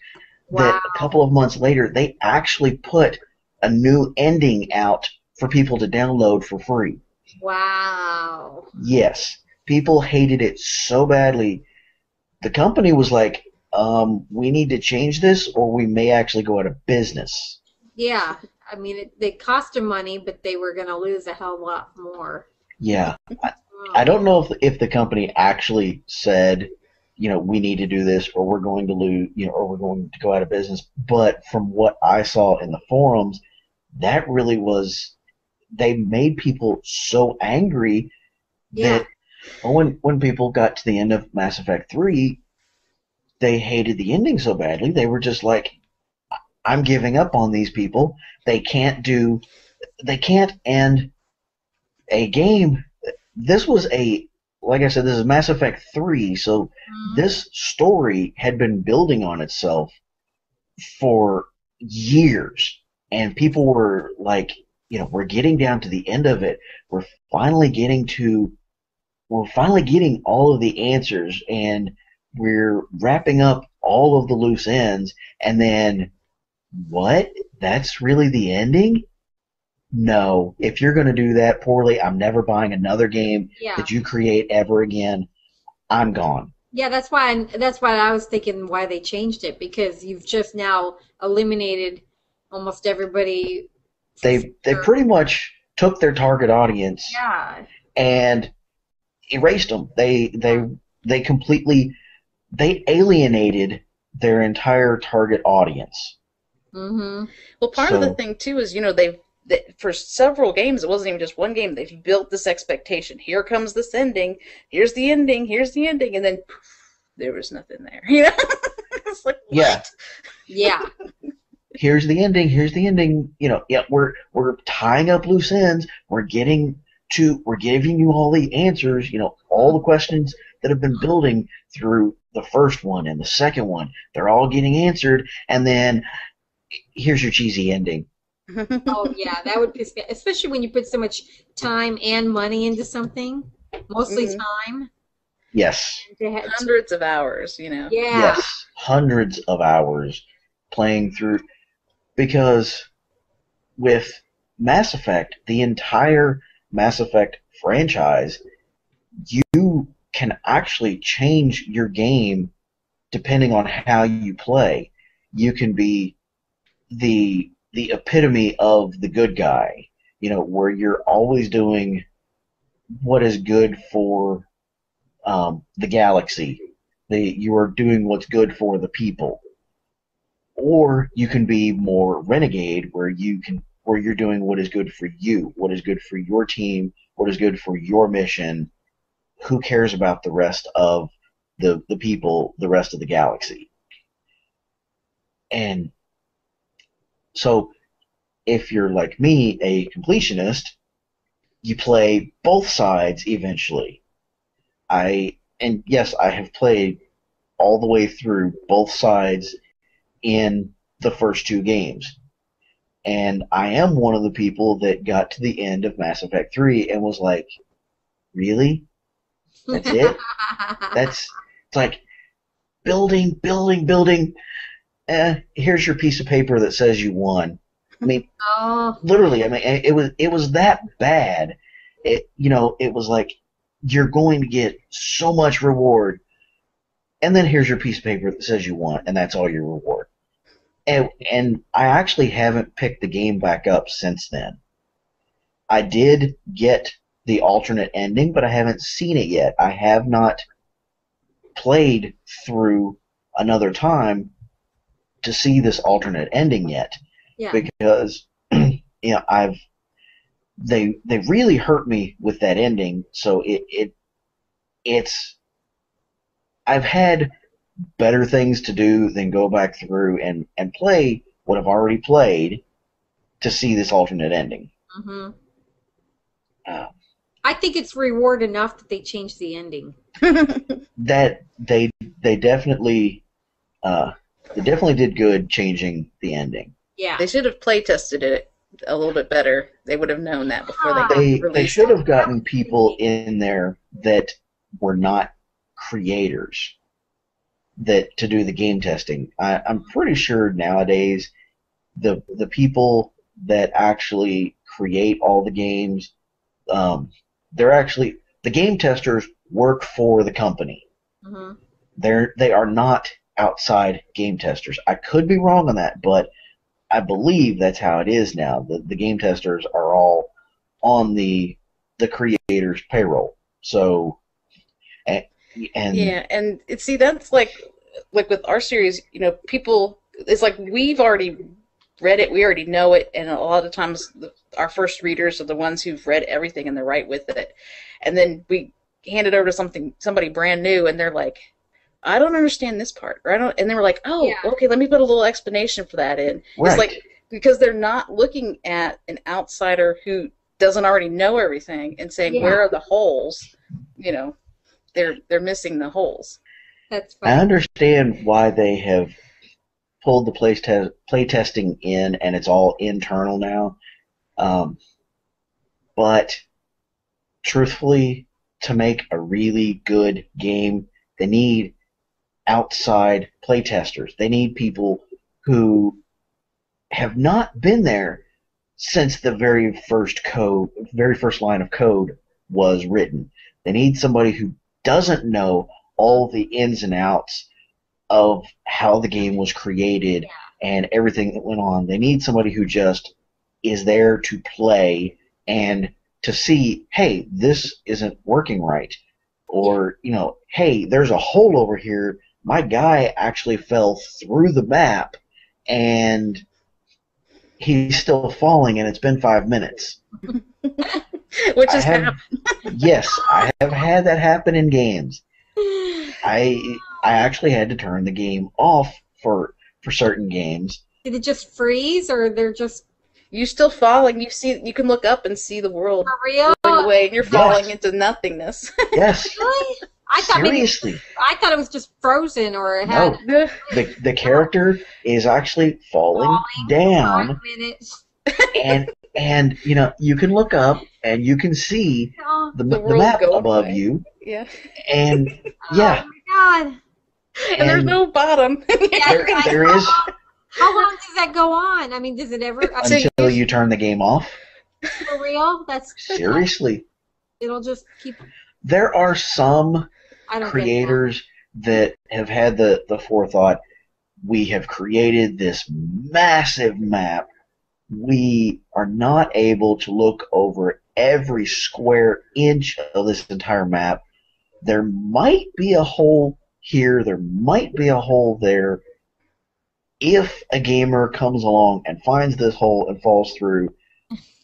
that a couple of months later, they actually put a new ending out for people to download for free. Wow. Yes. People hated it so badly. The company was like, we need to change this or we may actually go out of business. Yeah. I mean, they cost them money, but they were going to lose a hell of a lot more. Yeah. I don't know if the company actually said, we need to do this or we're going to lose, or we're going to go out of business. But from what I saw in the forums, that really was, they made people so angry that when people got to the end of Mass Effect 3, they hated the ending so badly, they were just like, I'm giving up on these people. They can't end a game. This was like I said, this is Mass Effect 3, so this story had been building on itself for years, and people were like, we're getting down to the end of it. We're finally getting all of the answers, and we're wrapping up all of the loose ends, and then, what? That's really the ending? No. If you're going to do that poorly, I'm never buying another game that you create ever again. I'm gone. Yeah, that's why I was thinking why they changed it, because you've just now eliminated almost everybody. They pretty much took their target audience and erased them. They completely alienated their entire target audience. Mm-hmm. Well, part of the thing too is, for several games, it wasn't even just one game. They've built this expectation. Here comes this ending. Here's the ending. Here's the ending, and then poof, there was nothing there. It's like, what? Yeah. Here's the ending. Here's the ending. We're tying up loose ends. We're giving you all the answers. All the questions that have been building through the first one and the second one. They're all getting answered, and then here's your cheesy ending. Oh yeah, that would piss me, especially when you put so much time and money into something. Mostly time. Yes. Hundreds of hours, Yeah. Yes, hundreds of hours playing through, because with Mass Effect, the entire Mass Effect franchise, you can actually change your game depending on how you play. You can be the epitome of the good guy, where you're always doing what is good for the galaxy. You are doing what's good for the people. Or you can be more renegade, where you're doing what is good for you, what is good for your team, what is good for your mission. Who cares about the rest of the people, the rest of the galaxy? And so, if you're like me, a completionist, you play both sides eventually. And yes, I have played all the way through both sides in the first two games. And I am one of the people that got to the end of Mass Effect 3 and was like, really? That's it? It's like, building. Here's your piece of paper that says you won. I mean, literally. I mean, it was that bad. It was like, you're going to get so much reward, and then here's your piece of paper that says you won, and that's all your reward. And I actually haven't picked the game back up since then. I did get the alternate ending, but I haven't seen it yet. I have not played through another time to see this alternate ending yet, because they really hurt me with that ending. So it it's I've had better things to do than go back through and play what I've already played to see this alternate ending. Mm-hmm. Uh, I think it's reward enough that they changed the ending. that they definitely did good changing the ending. Yeah. They should have play tested it a little bit better. They would have known that before They released should it. have gotten people in there that were not creators that to do the game testing. I'm pretty sure nowadays the people that actually create all the games, they're actually the game testers work for the company. Mm-hmm. They are not outside game testers. I could be wrong on that, but I believe that's how it is now. The game testers are all on the creator's payroll. So and Yeah, and see that's like with our series, people it's like we've already read it, we already know it, and a lot of times our first readers are the ones who've read everything and they're right with it, and then we hand it over to somebody brand new, and they're like, I don't understand this part, or I don't, and they were like, oh, Yeah. okay, let me put a little explanation for that in. Right. It's like because they're not looking at an outsider who doesn't already know everything and saying Yeah. where are the holes, they're missing the holes. That's I fine. understand why they have pulled the play testing in, and it's all internal now. But truthfully, to make a really good game, they need outside play testers. They need people who have not been there since the very first line of code was written. They need somebody who doesn't know all the ins and outs of how the game was created and everything that went on. They need somebody who just is there to play and to see, hey, this isn't working right. Or, hey, there's a hole over here. My guy actually fell through the map and he's still falling and it's been 5 minutes. Which has happened. Yes, I have had that happen in games. I actually had to turn the game off for certain games. Did it just freeze, or they're just You still falling. You can look up and see the world for real? going away, and you're Yes. falling into nothingness. Yes, Really? I thought maybe seriously. I thought it was just frozen, or it had No, the character is actually falling down, 5 minutes. and you can look up and you can see Oh, the The world map going above away. you, Yeah. and yeah, my God. And there's and no bottom. there is How long does that go on? I mean, does it ever until you turn the game off. for real? That's Seriously, it'll just keep. there are some I don't creators that have had the forethought. We have created this massive map. We are not able to look over every square inch of this entire map. There might be a hole here. There might be a hole there. If a gamer comes along and finds this hole and falls through,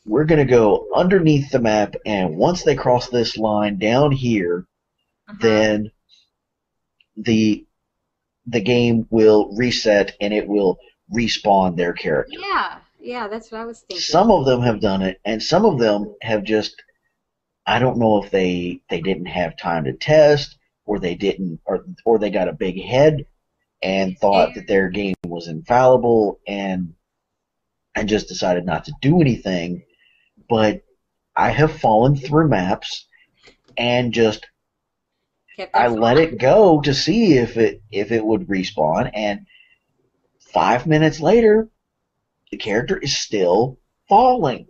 we're going to go underneath the map, and once they cross this line down here, then the game will reset and it will respawn their character. Yeah, that's what I was thinking. Some of them have done it, and some of them have just, I don't know if they didn't have time to test, or they didn't, or they got a big head and thought that their game was infallible and just decided not to do anything. But I have fallen through maps and just I let it go to see if it would respawn, and 5 minutes later, the character is still falling.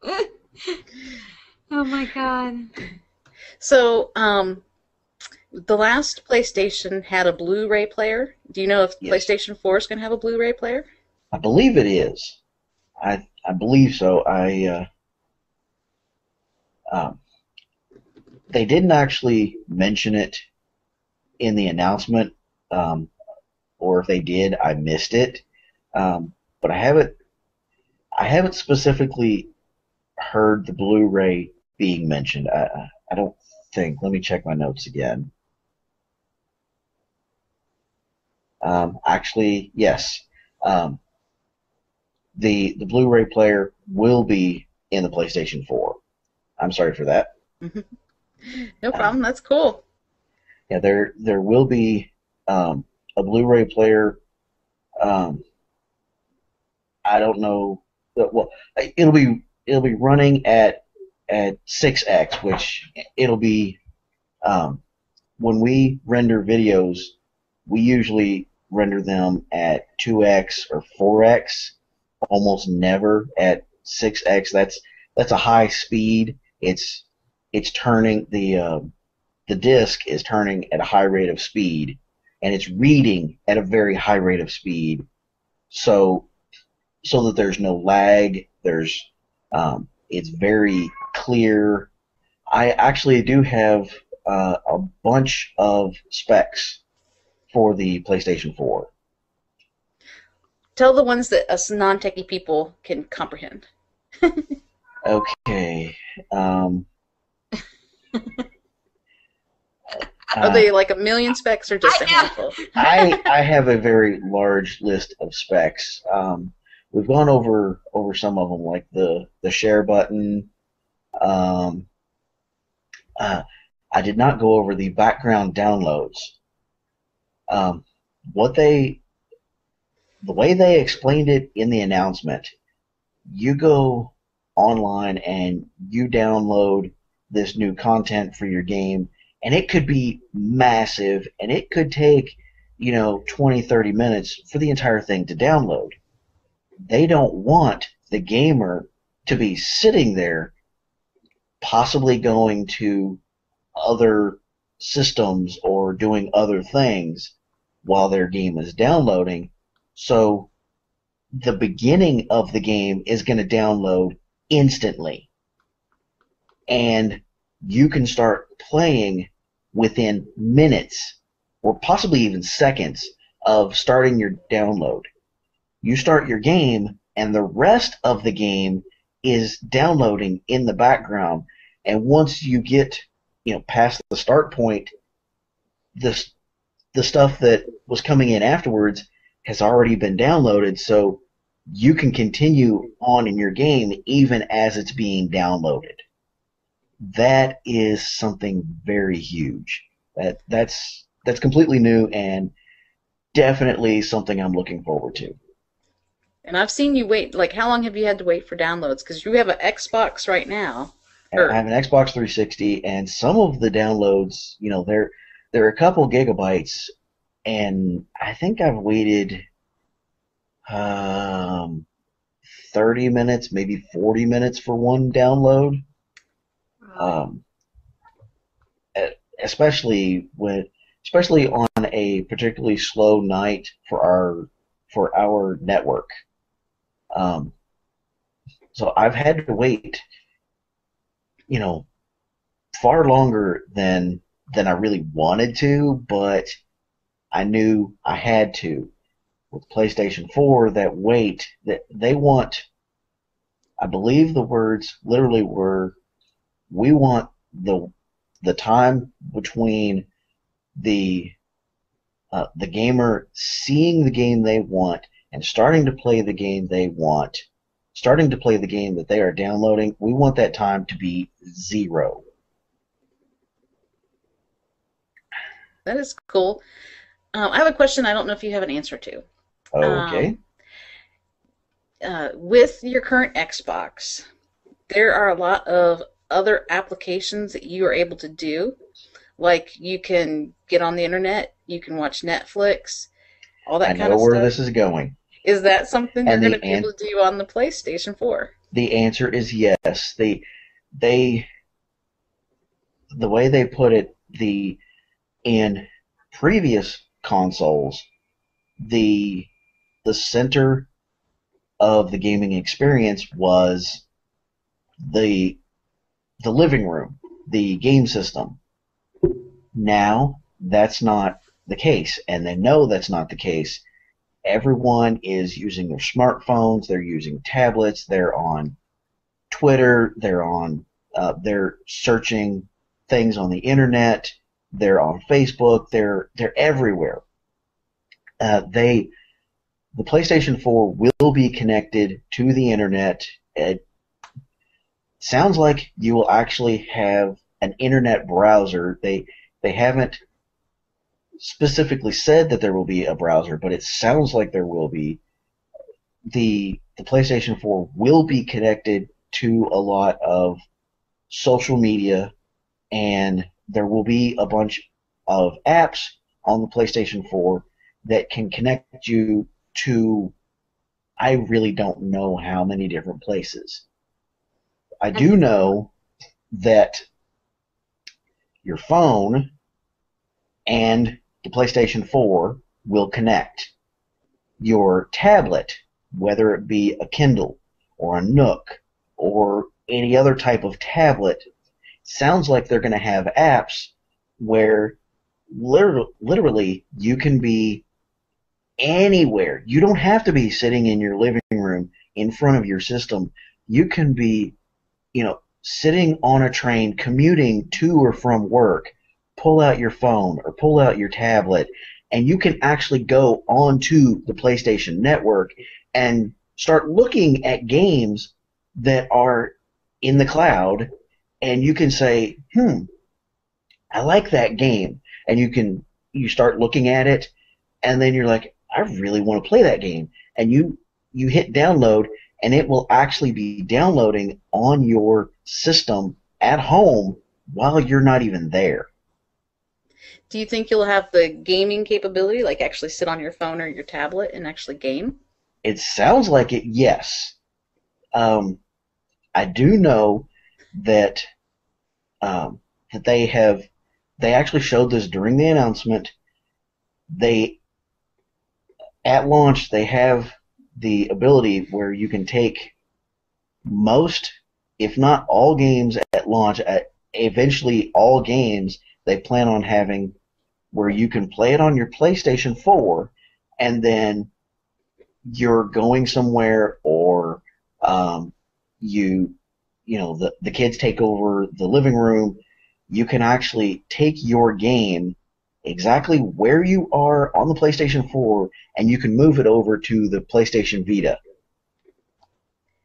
Oh my God. So, the last PlayStation had a Blu-ray player. Do you know if Yes. PlayStation 4 is going to have a Blu-ray player? I believe it is. I believe so. They didn't actually mention it in the announcement, or if they did, I missed it. But I haven't specifically heard the Blu-ray being mentioned. I don't think. Let me check my notes again. Actually, yes. Um, the Blu-ray player will be in the PlayStation 4. I'm sorry for that. No Um, problem. That's cool. yeah, there will be a Blu-ray player. Um, I don't know. Well, it'll be running at 6x, which it'll be when we render videos, we usually render them at 2x or 4x, almost never at 6x. That's a high speed. It's turning the disc is turning at a high rate of speed, and it's reading at a very high rate of speed. So so that there's no lag. It's very clear. I actually do have a bunch of specs for the PlayStation 4. Tell the ones that us non-techie people can comprehend. Okay. Um, Are uh, they like a million specs or just a handful? I have a very large list of specs. We've gone over some of them, like the share button. Um, uh, I did not go over the background downloads. Um, what they the way they explained it in the announcement, you go online and you download this new content for your game, and it could be massive, and it could take 20, 30 minutes for the entire thing to download. They don't want the gamer to be sitting there, possibly going to other systems or doing other things while their game is downloading. So the beginning of the game is going to download instantly, and you can start playing within minutes or possibly even seconds of starting your download. You start your game, and the rest of the game is downloading in the background. And once you get past the start point, the stuff that was coming in afterwards has already been downloaded, so you can continue on in your game even as it's being downloaded. That is something very huge. That's completely new and definitely something I'm looking forward to. And I've seen you wait. Like, how long have you had to wait for downloads? Because you have an Xbox right now. I Or have an Xbox 360, and some of the downloads, they're a couple gigabytes, and I think I've waited um, 30 minutes, maybe 40 minutes for one download. Um, especially on a particularly slow night for our network. Um, so I've had to wait, you know, far longer than I really wanted to, but I knew I had to. With PlayStation 4, that wait, that they want, I believe the words literally were, we want the time between the the gamer seeing the game they want and starting to play the game they want, starting to play the game that they are downloading. We want that time to be zero. that is cool. I have a question I don't know if you have an answer to. Um, Okay. with your current Xbox, there are a lot of other applications that you are able to do. Like you can get on the internet, you can watch Netflix, all I that kind know of where stuff. this is going. Is that something you're And going to be able to do on the PlayStation 4? the answer is yes. They the way they put it, the in previous consoles, the the center of the gaming experience was the the living room, the game system. Now that's not the case, and they know that's not the case. Everyone is using their smartphones, they're using tablets, they're on Twitter, they're searching things on the internet. They're on Facebook. They're everywhere. The PlayStation 4 will be connected to the internet. It sounds like you will actually have an internet browser. They haven't specifically said that there will be a browser, but it sounds like there will be. The PlayStation 4 will be connected to a lot of social media, and there will be a bunch of apps on the PlayStation 4 that can connect you to, I really don't know how many different places. I do know that your phone and the PlayStation 4 will connect. Your tablet, whether it be a Kindle or a Nook or any other type of tablet, sounds like they're going to have apps where literally you can be anywhere. You don't have to be sitting in your living room in front of your system. You can be, sitting on a train, commuting to or from work, pull out your phone or pull out your tablet, and you can actually go onto the PlayStation Network and start looking at games that are in the cloud, and you can say, I like that game. And you start looking at it, and then you're like, I really want to play that game. And you hit download, and it will actually be downloading on your system at home while you're not even there. Do you think you'll have the gaming capability, like actually sit on your phone or your tablet and actually game? It sounds like it, yes. I do know that that they actually showed this during the announcement. At launch, they have the ability where you can take most, if not all games at launch, eventually all games they plan on having, where you can play it on your PlayStation 4, and then you're going somewhere, or the kids take over the living room. You can actually take your game exactly where you are on the PlayStation 4, and you can move it over to the PlayStation Vita.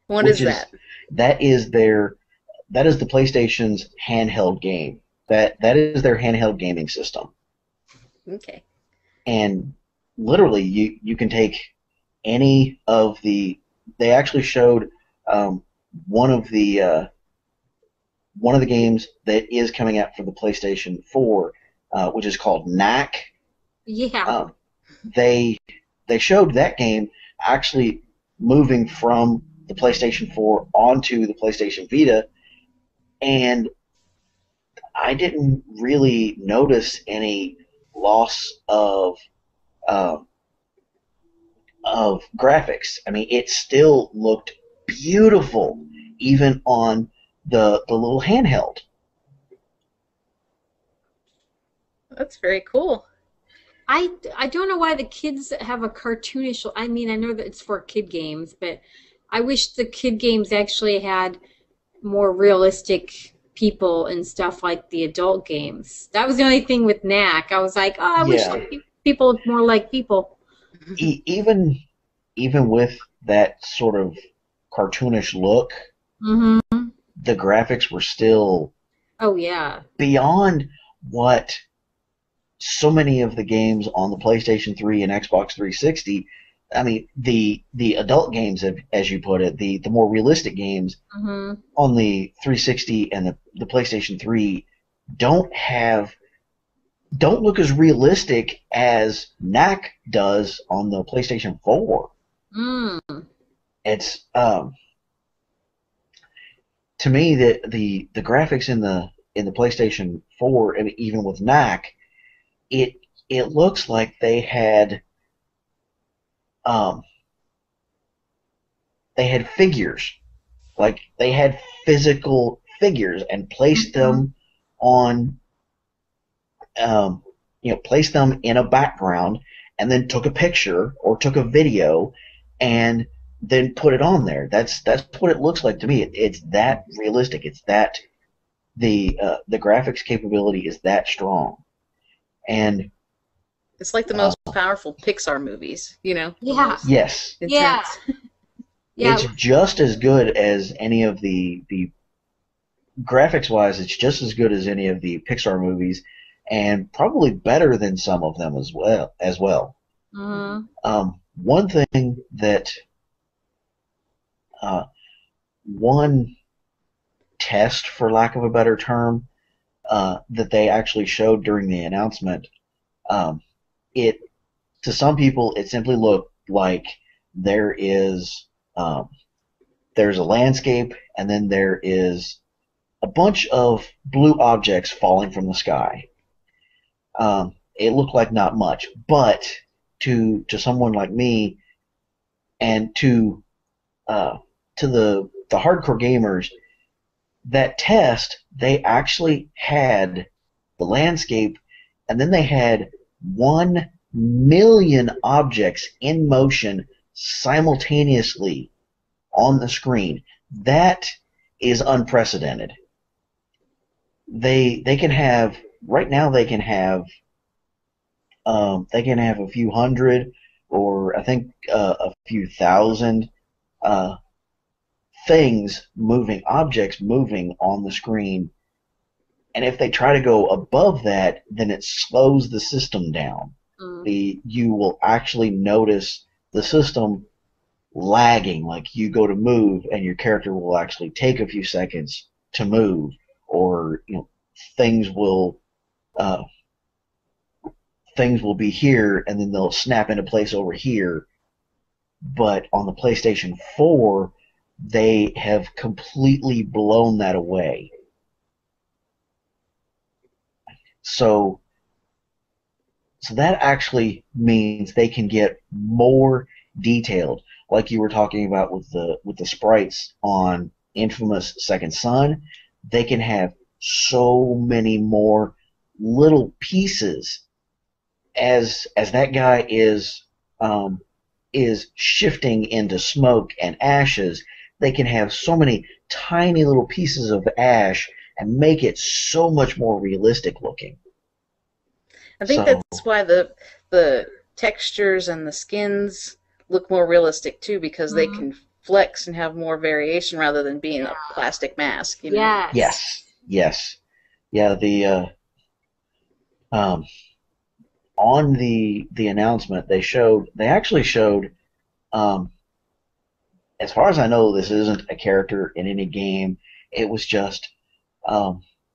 What is that? That is the PlayStation's handheld game. That is their handheld gaming system. Okay. And literally, you can take any of the. They actually showed one of the games that is coming out for the PlayStation 4, which is called Knack. Yeah. They showed that game actually moving from the PlayStation 4 onto the PlayStation Vita, and I didn't really notice any loss of graphics. I mean, it still looked beautiful, even on the little handheld. That's very cool. I don't know why the kids have a cartoonish. I mean, I know that it's for kid games, but I wish the kid games actually had more realistic people and stuff like the adult games. That was the only thing with Knack. I was like, oh, I wish people looked more like people. Even with that sort of cartoonish look, the graphics were still beyond what so many of the games on the PlayStation 3 and Xbox 360. I mean, the adult games, as you put it, the more realistic games on the 360 and the PlayStation 3 don't look as realistic as Knack does on the PlayStation 4. It's to me the graphics in the PlayStation 4, I mean, even with Knack, it looks like they had figures, like they had physical figures and placed them on, placed them in a background, and then took a picture or took a video and then put it on there. That's what it looks like to me. It's that realistic. It's that the graphics capability is that strong, and It's like the most powerful Pixar movies, you know? Yeah. yes, Yeah. Intense. Yeah. it's just as good as any of the graphics wise. It's just as good as any of the Pixar movies, and probably better than some of them as well. One thing that one test, for lack of a better term, that they actually showed during the announcement, it to some people it simply looked like there is there's a landscape and then there is a bunch of blue objects falling from the sky. It looked like not much, but to someone like me and to the hardcore gamers, that test, they actually had the landscape, and then they had 1 million objects in motion simultaneously on the screen. That is unprecedented. They can have right now. They can have a few hundred, or I think a few thousand uh, objects moving on the screen. And if they try to go above that, then it slows the system down. You will actually notice the system lagging, like you go to move and your character will actually take a few seconds to move, or things will uh, things will be here and then they'll snap into place over here. But on the PlayStation 4, they have completely blown that away. So that actually means they can get more detailed, like you were talking about with the sprites on Infamous Second Son. They can have so many more little pieces as that guy is shifting into smoke and ashes. They can have so many tiny little pieces of ash and make it so much more realistic looking. I think that's why the textures and the skins look more realistic too, because they can flex and have more variation rather than being a plastic mask. You know? Yes. Yeah. On the announcement, they actually showed, as far as I know, this isn't a character in any game. It was just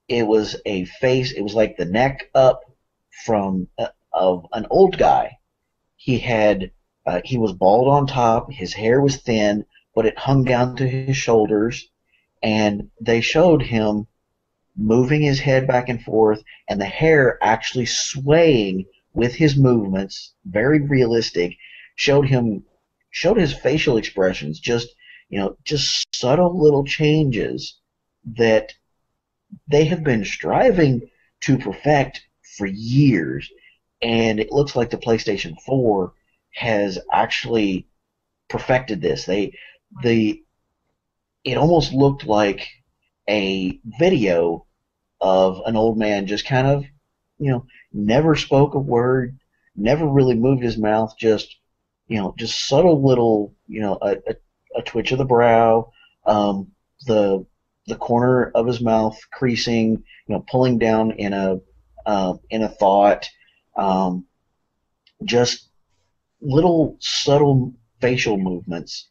it was a face. It was like the neck up from of an old guy. He was bald on top. His hair was thin, but it hung down to his shoulders. And they showed him moving his head back and forth, and the hair actually swaying with his movements. Very realistic. Showed his facial expressions. Just subtle little changes that they have been striving to perfect for years, and it looks like the PlayStation 4 has actually perfected this. It almost looked like a video of an old man just kind of, never spoke a word, never really moved his mouth, just subtle little, a twitch of the brow, the corner of his mouth creasing, pulling down in a thought, just little subtle facial movements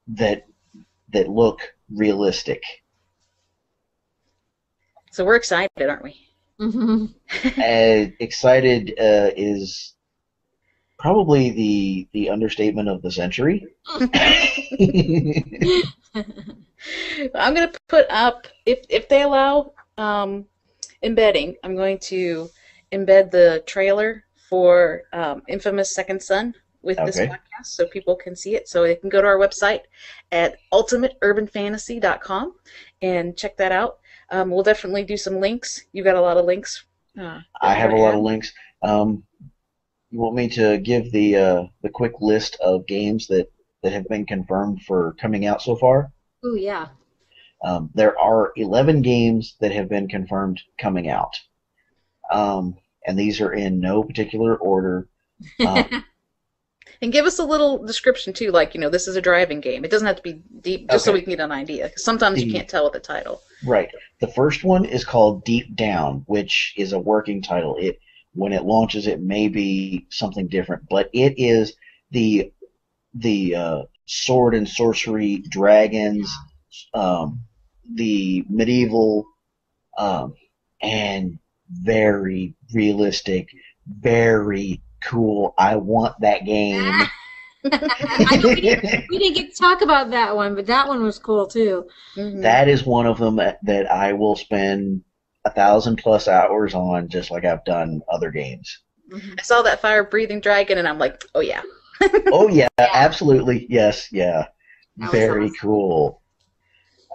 that look realistic. So we're excited, aren't we? Mm-hmm. Excited is probably the understatement of the century. I'm going to put up, if they allow embedding, I'm going to embed the trailer for Infamous Second Son with this podcast so people can see it. So they can go to our website at ultimateurbanfantasy.com and check that out. We'll definitely do some links. You've got a lot of links. I have a lot of links. You want me to give the quick list of games that have been confirmed for coming out so far? Oh, yeah. There are 11 games that have been confirmed coming out, and these are in no particular order. And give us a little description too, like, this is a driving game. It doesn't have to be deep, just so we Okay. can get an idea. 'Cause sometimes you can't tell with the title. Right. The first one is called Deep Down, which is a working title. When it launches, it may be something different, but it is the sword and sorcery, dragons, the medieval, and very realistic, very cool. I want that game. We didn't get to talk about that one, but that one was cool too. Mm-hmm. That is one of them that I will spend 1,000+ hours on, just like I've done other games. I saw that fire-breathing dragon, and I'm like, oh yeah. Oh yeah, absolutely, yes, yeah, That was very awesome. cool.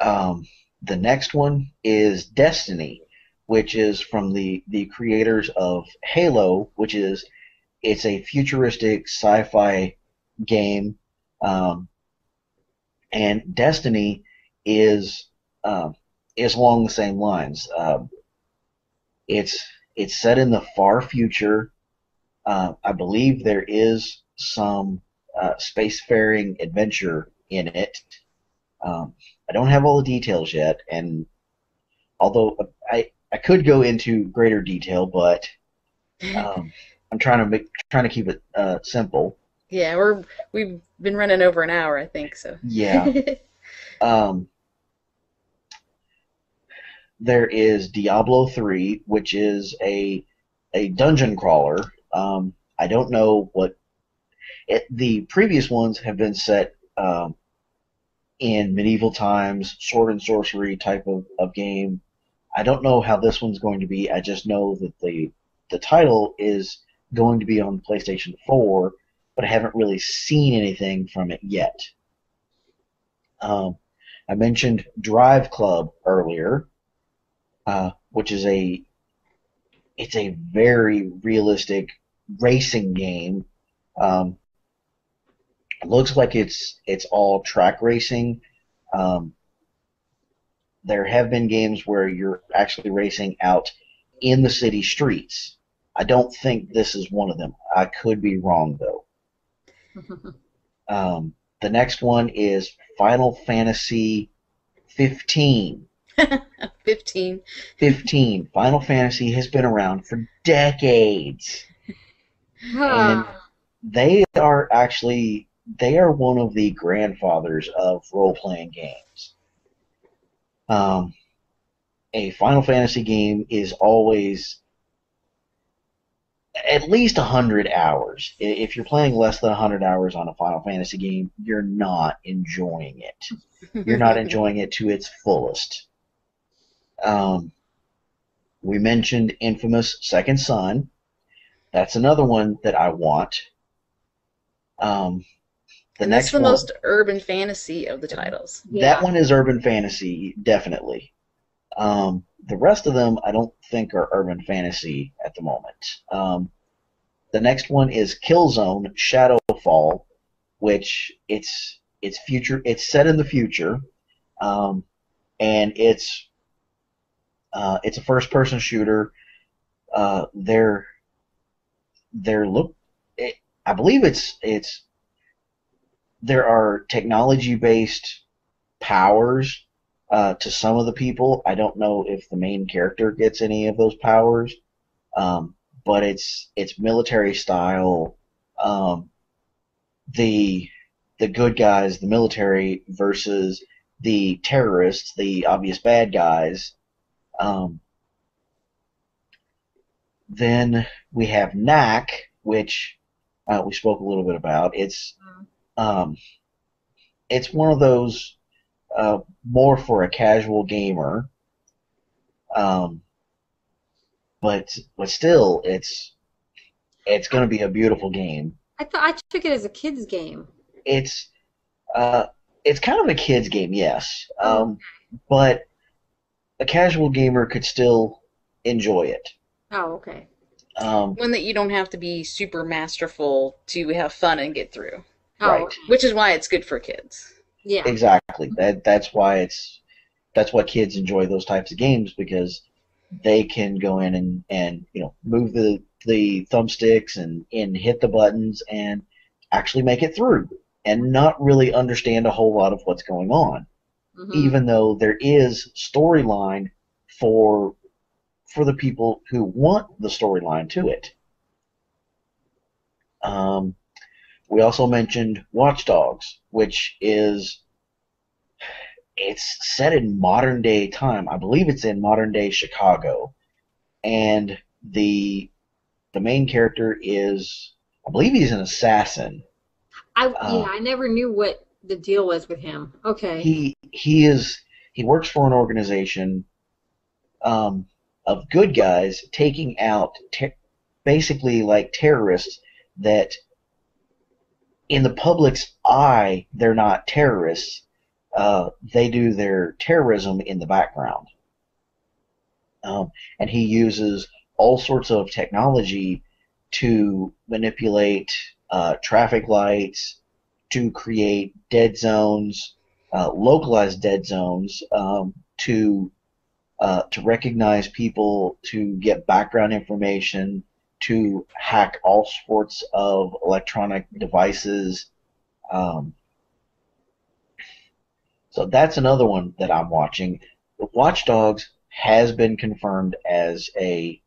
The next one is Destiny, which is from the creators of Halo, it's a futuristic sci-fi game, and Destiny is along the same lines. It's set in the far future. I believe there is some spacefaring adventure in it. I don't have all the details yet, and although I could go into greater detail, but I'm trying to keep it simple. Yeah, we've been running over an hour, I think, so. Yeah. There is Diablo 3, which is a dungeon crawler. I don't know the previous ones have been set in medieval times, sword and sorcery type of game. I don't know how this one's going to be. I just know that the title is going to be on PlayStation 4, but I haven't really seen anything from it yet. I mentioned Drive Club earlier, which is a very realistic racing game. Looks like it's all track racing. There have been games where you're actually racing out in the city streets. I don't think this is one of them. I could be wrong though. The next one is Final Fantasy 15. 15. 15. Final Fantasy has been around for decades. And they are one of the grandfathers of role-playing games. A Final Fantasy game is always at least 100 hours. If you're playing less than 100 hours on a Final Fantasy game, you're not enjoying it. You're not enjoying it to its fullest. We mentioned Infamous Second Son. That's another one that I want. And that's the most urban fantasy of the titles. That one is urban fantasy, definitely. The rest of them I don't think are urban fantasy at the moment. The next one is Killzone Shadowfall, which it's set in the future, and it's a first-person shooter. I believe there are technology-based powers to some of the people. I don't know if the main character gets any of those powers, but it's military style. The good guys, the military, versus the terrorists, the obvious bad guys. Then we have Knack, which we spoke a little bit about. It's one of those more for a casual gamer, but still, it's going to be a beautiful game. I took it as a kid's game. It's kind of a kid's game, yes, but a casual gamer could still enjoy it. Oh, okay. One that you don't have to be super masterful to have fun and get through. Oh, Right. okay. Which is why it's good for kids. Yeah. Exactly. That's why that's why kids enjoy those types of games, because they can go in and move the thumbsticks and hit the buttons and actually make it through and not really understand a whole lot of what's going on, even though there is storyline for the people who want the storyline to it. We also mentioned Watch Dogs, which it's set in modern day time. I believe it's in modern day Chicago, and the main character is, I believe he's an assassin. I never knew what the deal was with him. Okay. He works for an organization of good guys taking out basically like terrorists that in the public's eye they're not terrorists. They do their terrorism in the background. And he uses all sorts of technology to manipulate traffic lights, to create dead zones, localized dead zones, to recognize people, to get background information, to hack all sorts of electronic devices. So that's another one that I'm watching. Watch Dogs has been confirmed as a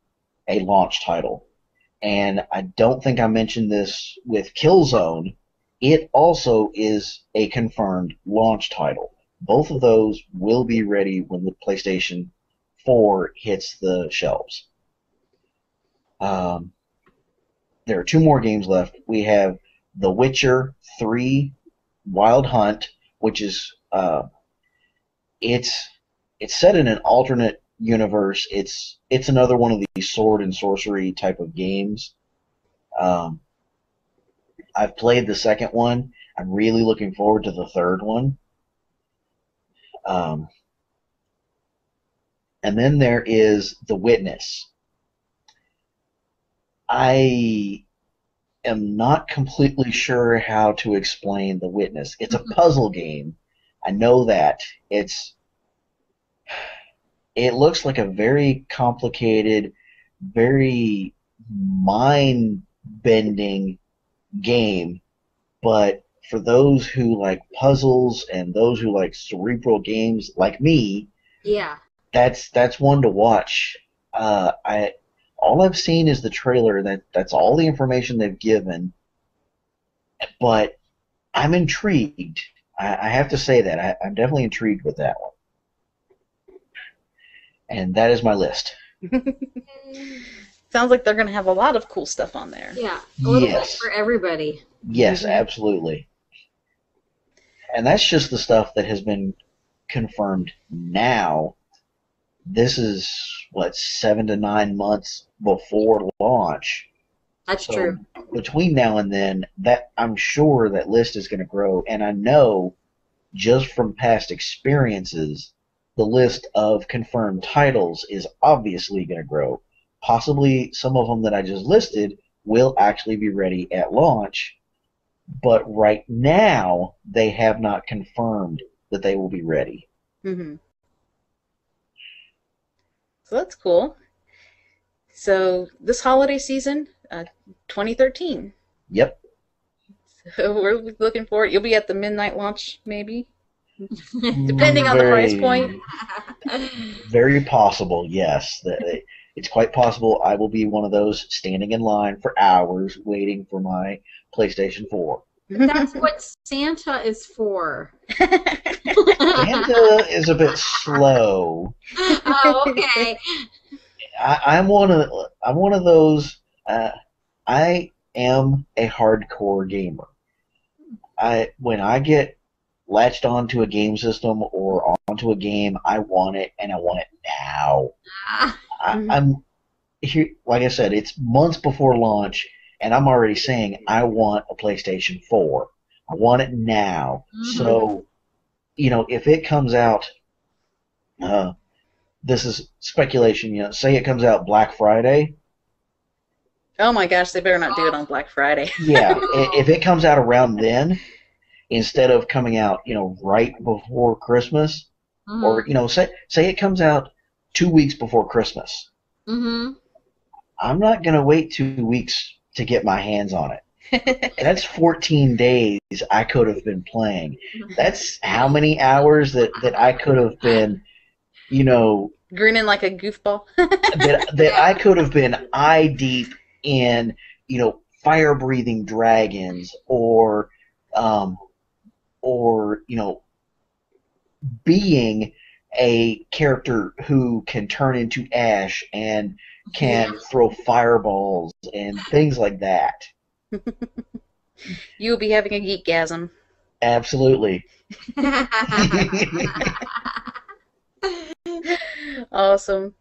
launch title. And I don't think I mentioned this with Killzone. It also is a confirmed launch title. Both of those will be ready when the PlayStation 4 hits the shelves. There are 2 more games left. We have The Witcher 3 Wild Hunt, which is it's set in an alternate universe. It's another one of these sword and sorcery type of games. I've played the second one. I'm really looking forward to the third one. And then there is The Witness. I am not completely sure how to explain The Witness. It's a puzzle game. I know that. It looks like a very complicated, very mind-bending game, but for those who like puzzles and those who like cerebral games like me, yeah, that's one to watch. All I've seen is the trailer. That's all the information they've given, but I'm intrigued. I have to say that I'm definitely intrigued with that one. And that is my list. Sounds like they're going to have a lot of cool stuff on there. Yeah, a little bit for everybody. Yes, absolutely. And that's just the stuff that has been confirmed now. This is, 7 to 9 months before launch. That's true. Between now and then, that I'm sure that list is going to grow. And I know, just from past experiences, the list of confirmed titles is obviously going to grow. Possibly some of them that I just listed will actually be ready at launch, but right now they have not confirmed that they will be ready. Mm-hmm. So that's cool. So this holiday season, 2013. Yep. So we're looking forward. You'll be at the midnight launch, maybe? Depending on the price point. Very possible, yes. It's quite possible I will be one of those standing in line for hours waiting for my PlayStation 4. That's what Santa is for. Santa is a bit slow. Oh, okay. I'm one of those. I am a hardcore gamer. When I get latched onto a game system or onto a game, I want it, and I want it now. I'm here, like I said, it's months before launch, and I'm already saying I want a PlayStation 4. I want it now. So, if it comes out, this is speculation, say it comes out Black Friday. Oh my gosh, they better not do it on Black Friday. Yeah, if it comes out around then, instead of coming out, right before Christmas, or say it comes out 2 weeks before Christmas. Mm-hmm. I'm not gonna wait 2 weeks to get my hands on it. That's 14 days I could have been playing. That's how many hours that I could have been, grinning like a goofball. that I could have been eye deep in, fire breathing dragons, or being a character who can turn into ash and can throw fireballs and things like that. You'll be having a geekgasm. Absolutely. Awesome.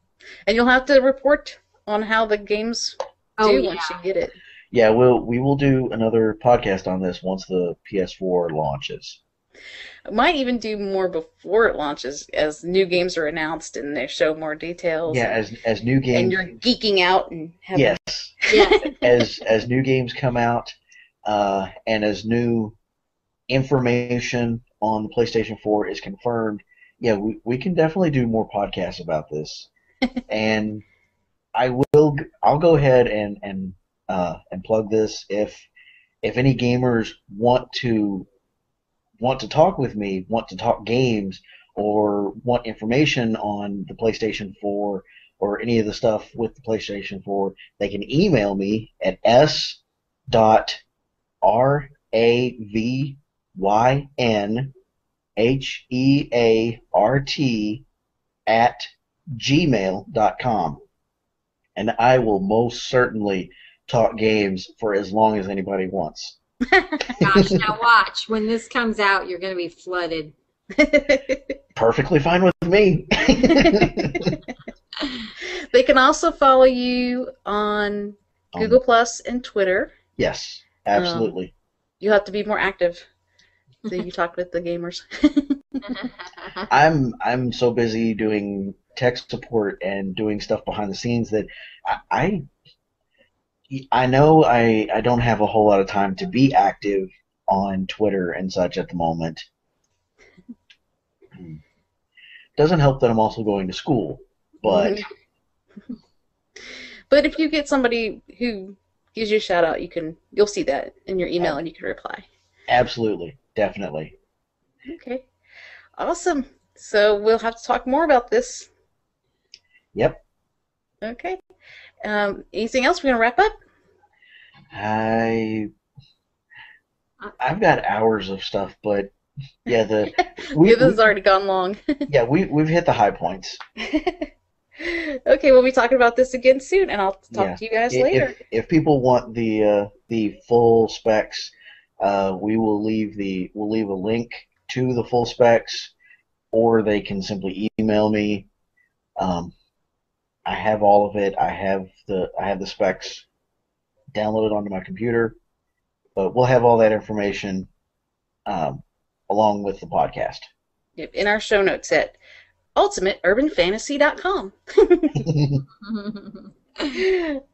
And you'll have to report on how the games do once you get it. Yeah, we will do another podcast on this once the PS4 launches. I might even do more before it launches, as new games are announced and they show more details. Yeah, as new games, and you're geeking out and having... Yes. as new games come out, and as new information on the PlayStation 4 is confirmed, we can definitely do more podcasts about this. And I'll go ahead and plug this. If any gamers want to talk with me, want to talk games, or want information on the PlayStation 4 or any of the stuff with the PlayStation 4, they can email me at s.ravynheart@gmail.com, and I will most certainly talk games for as long as anybody wants. Gosh, now watch. When this comes out, you're going to be flooded. Perfectly fine with me. They can also follow you on Google Plus and Twitter. Yes, absolutely. You have to be more active so you talk with the gamers. I'm so busy doing tech support and doing stuff behind the scenes that I know I don't have a whole lot of time to be active on Twitter and such at the moment. Doesn't help that I'm also going to school, but if you get somebody who gives you a shout out, you'll see that in your email and you can reply. Absolutely, definitely. Okay, awesome. So we'll have to talk more about this. Yep. Okay. Anything else? We're gonna wrap up. I've got hours of stuff, but yeah, this has already gone long. Yeah, we've hit the high points. Okay, we'll be talking about this again soon, and I'll talk to you guys later. If people want the full specs, we'll leave a link to the full specs, or they can simply email me. I have all of it. I have the specs downloaded onto my computer, but we'll have all that information along with the podcast. Yep, in our show notes at ultimateurbanfantasy.com.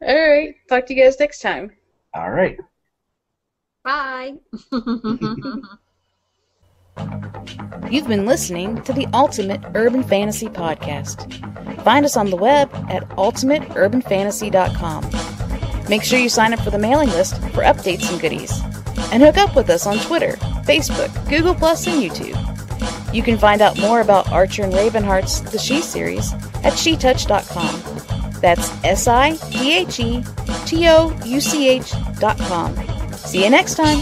All right. Talk to you guys next time. All right. Bye. You've been listening to the Ultimate Urban Fantasy Podcast. Find us on the web at ultimateurbanfantasy.com. Make sure you sign up for the mailing list for updates and goodies. And hook up with us on Twitter, Facebook, Google+, and YouTube. You can find out more about Archer and Ravenheart's The She series at shetouch.com. That's SIDHETOUCH.com. See you next time.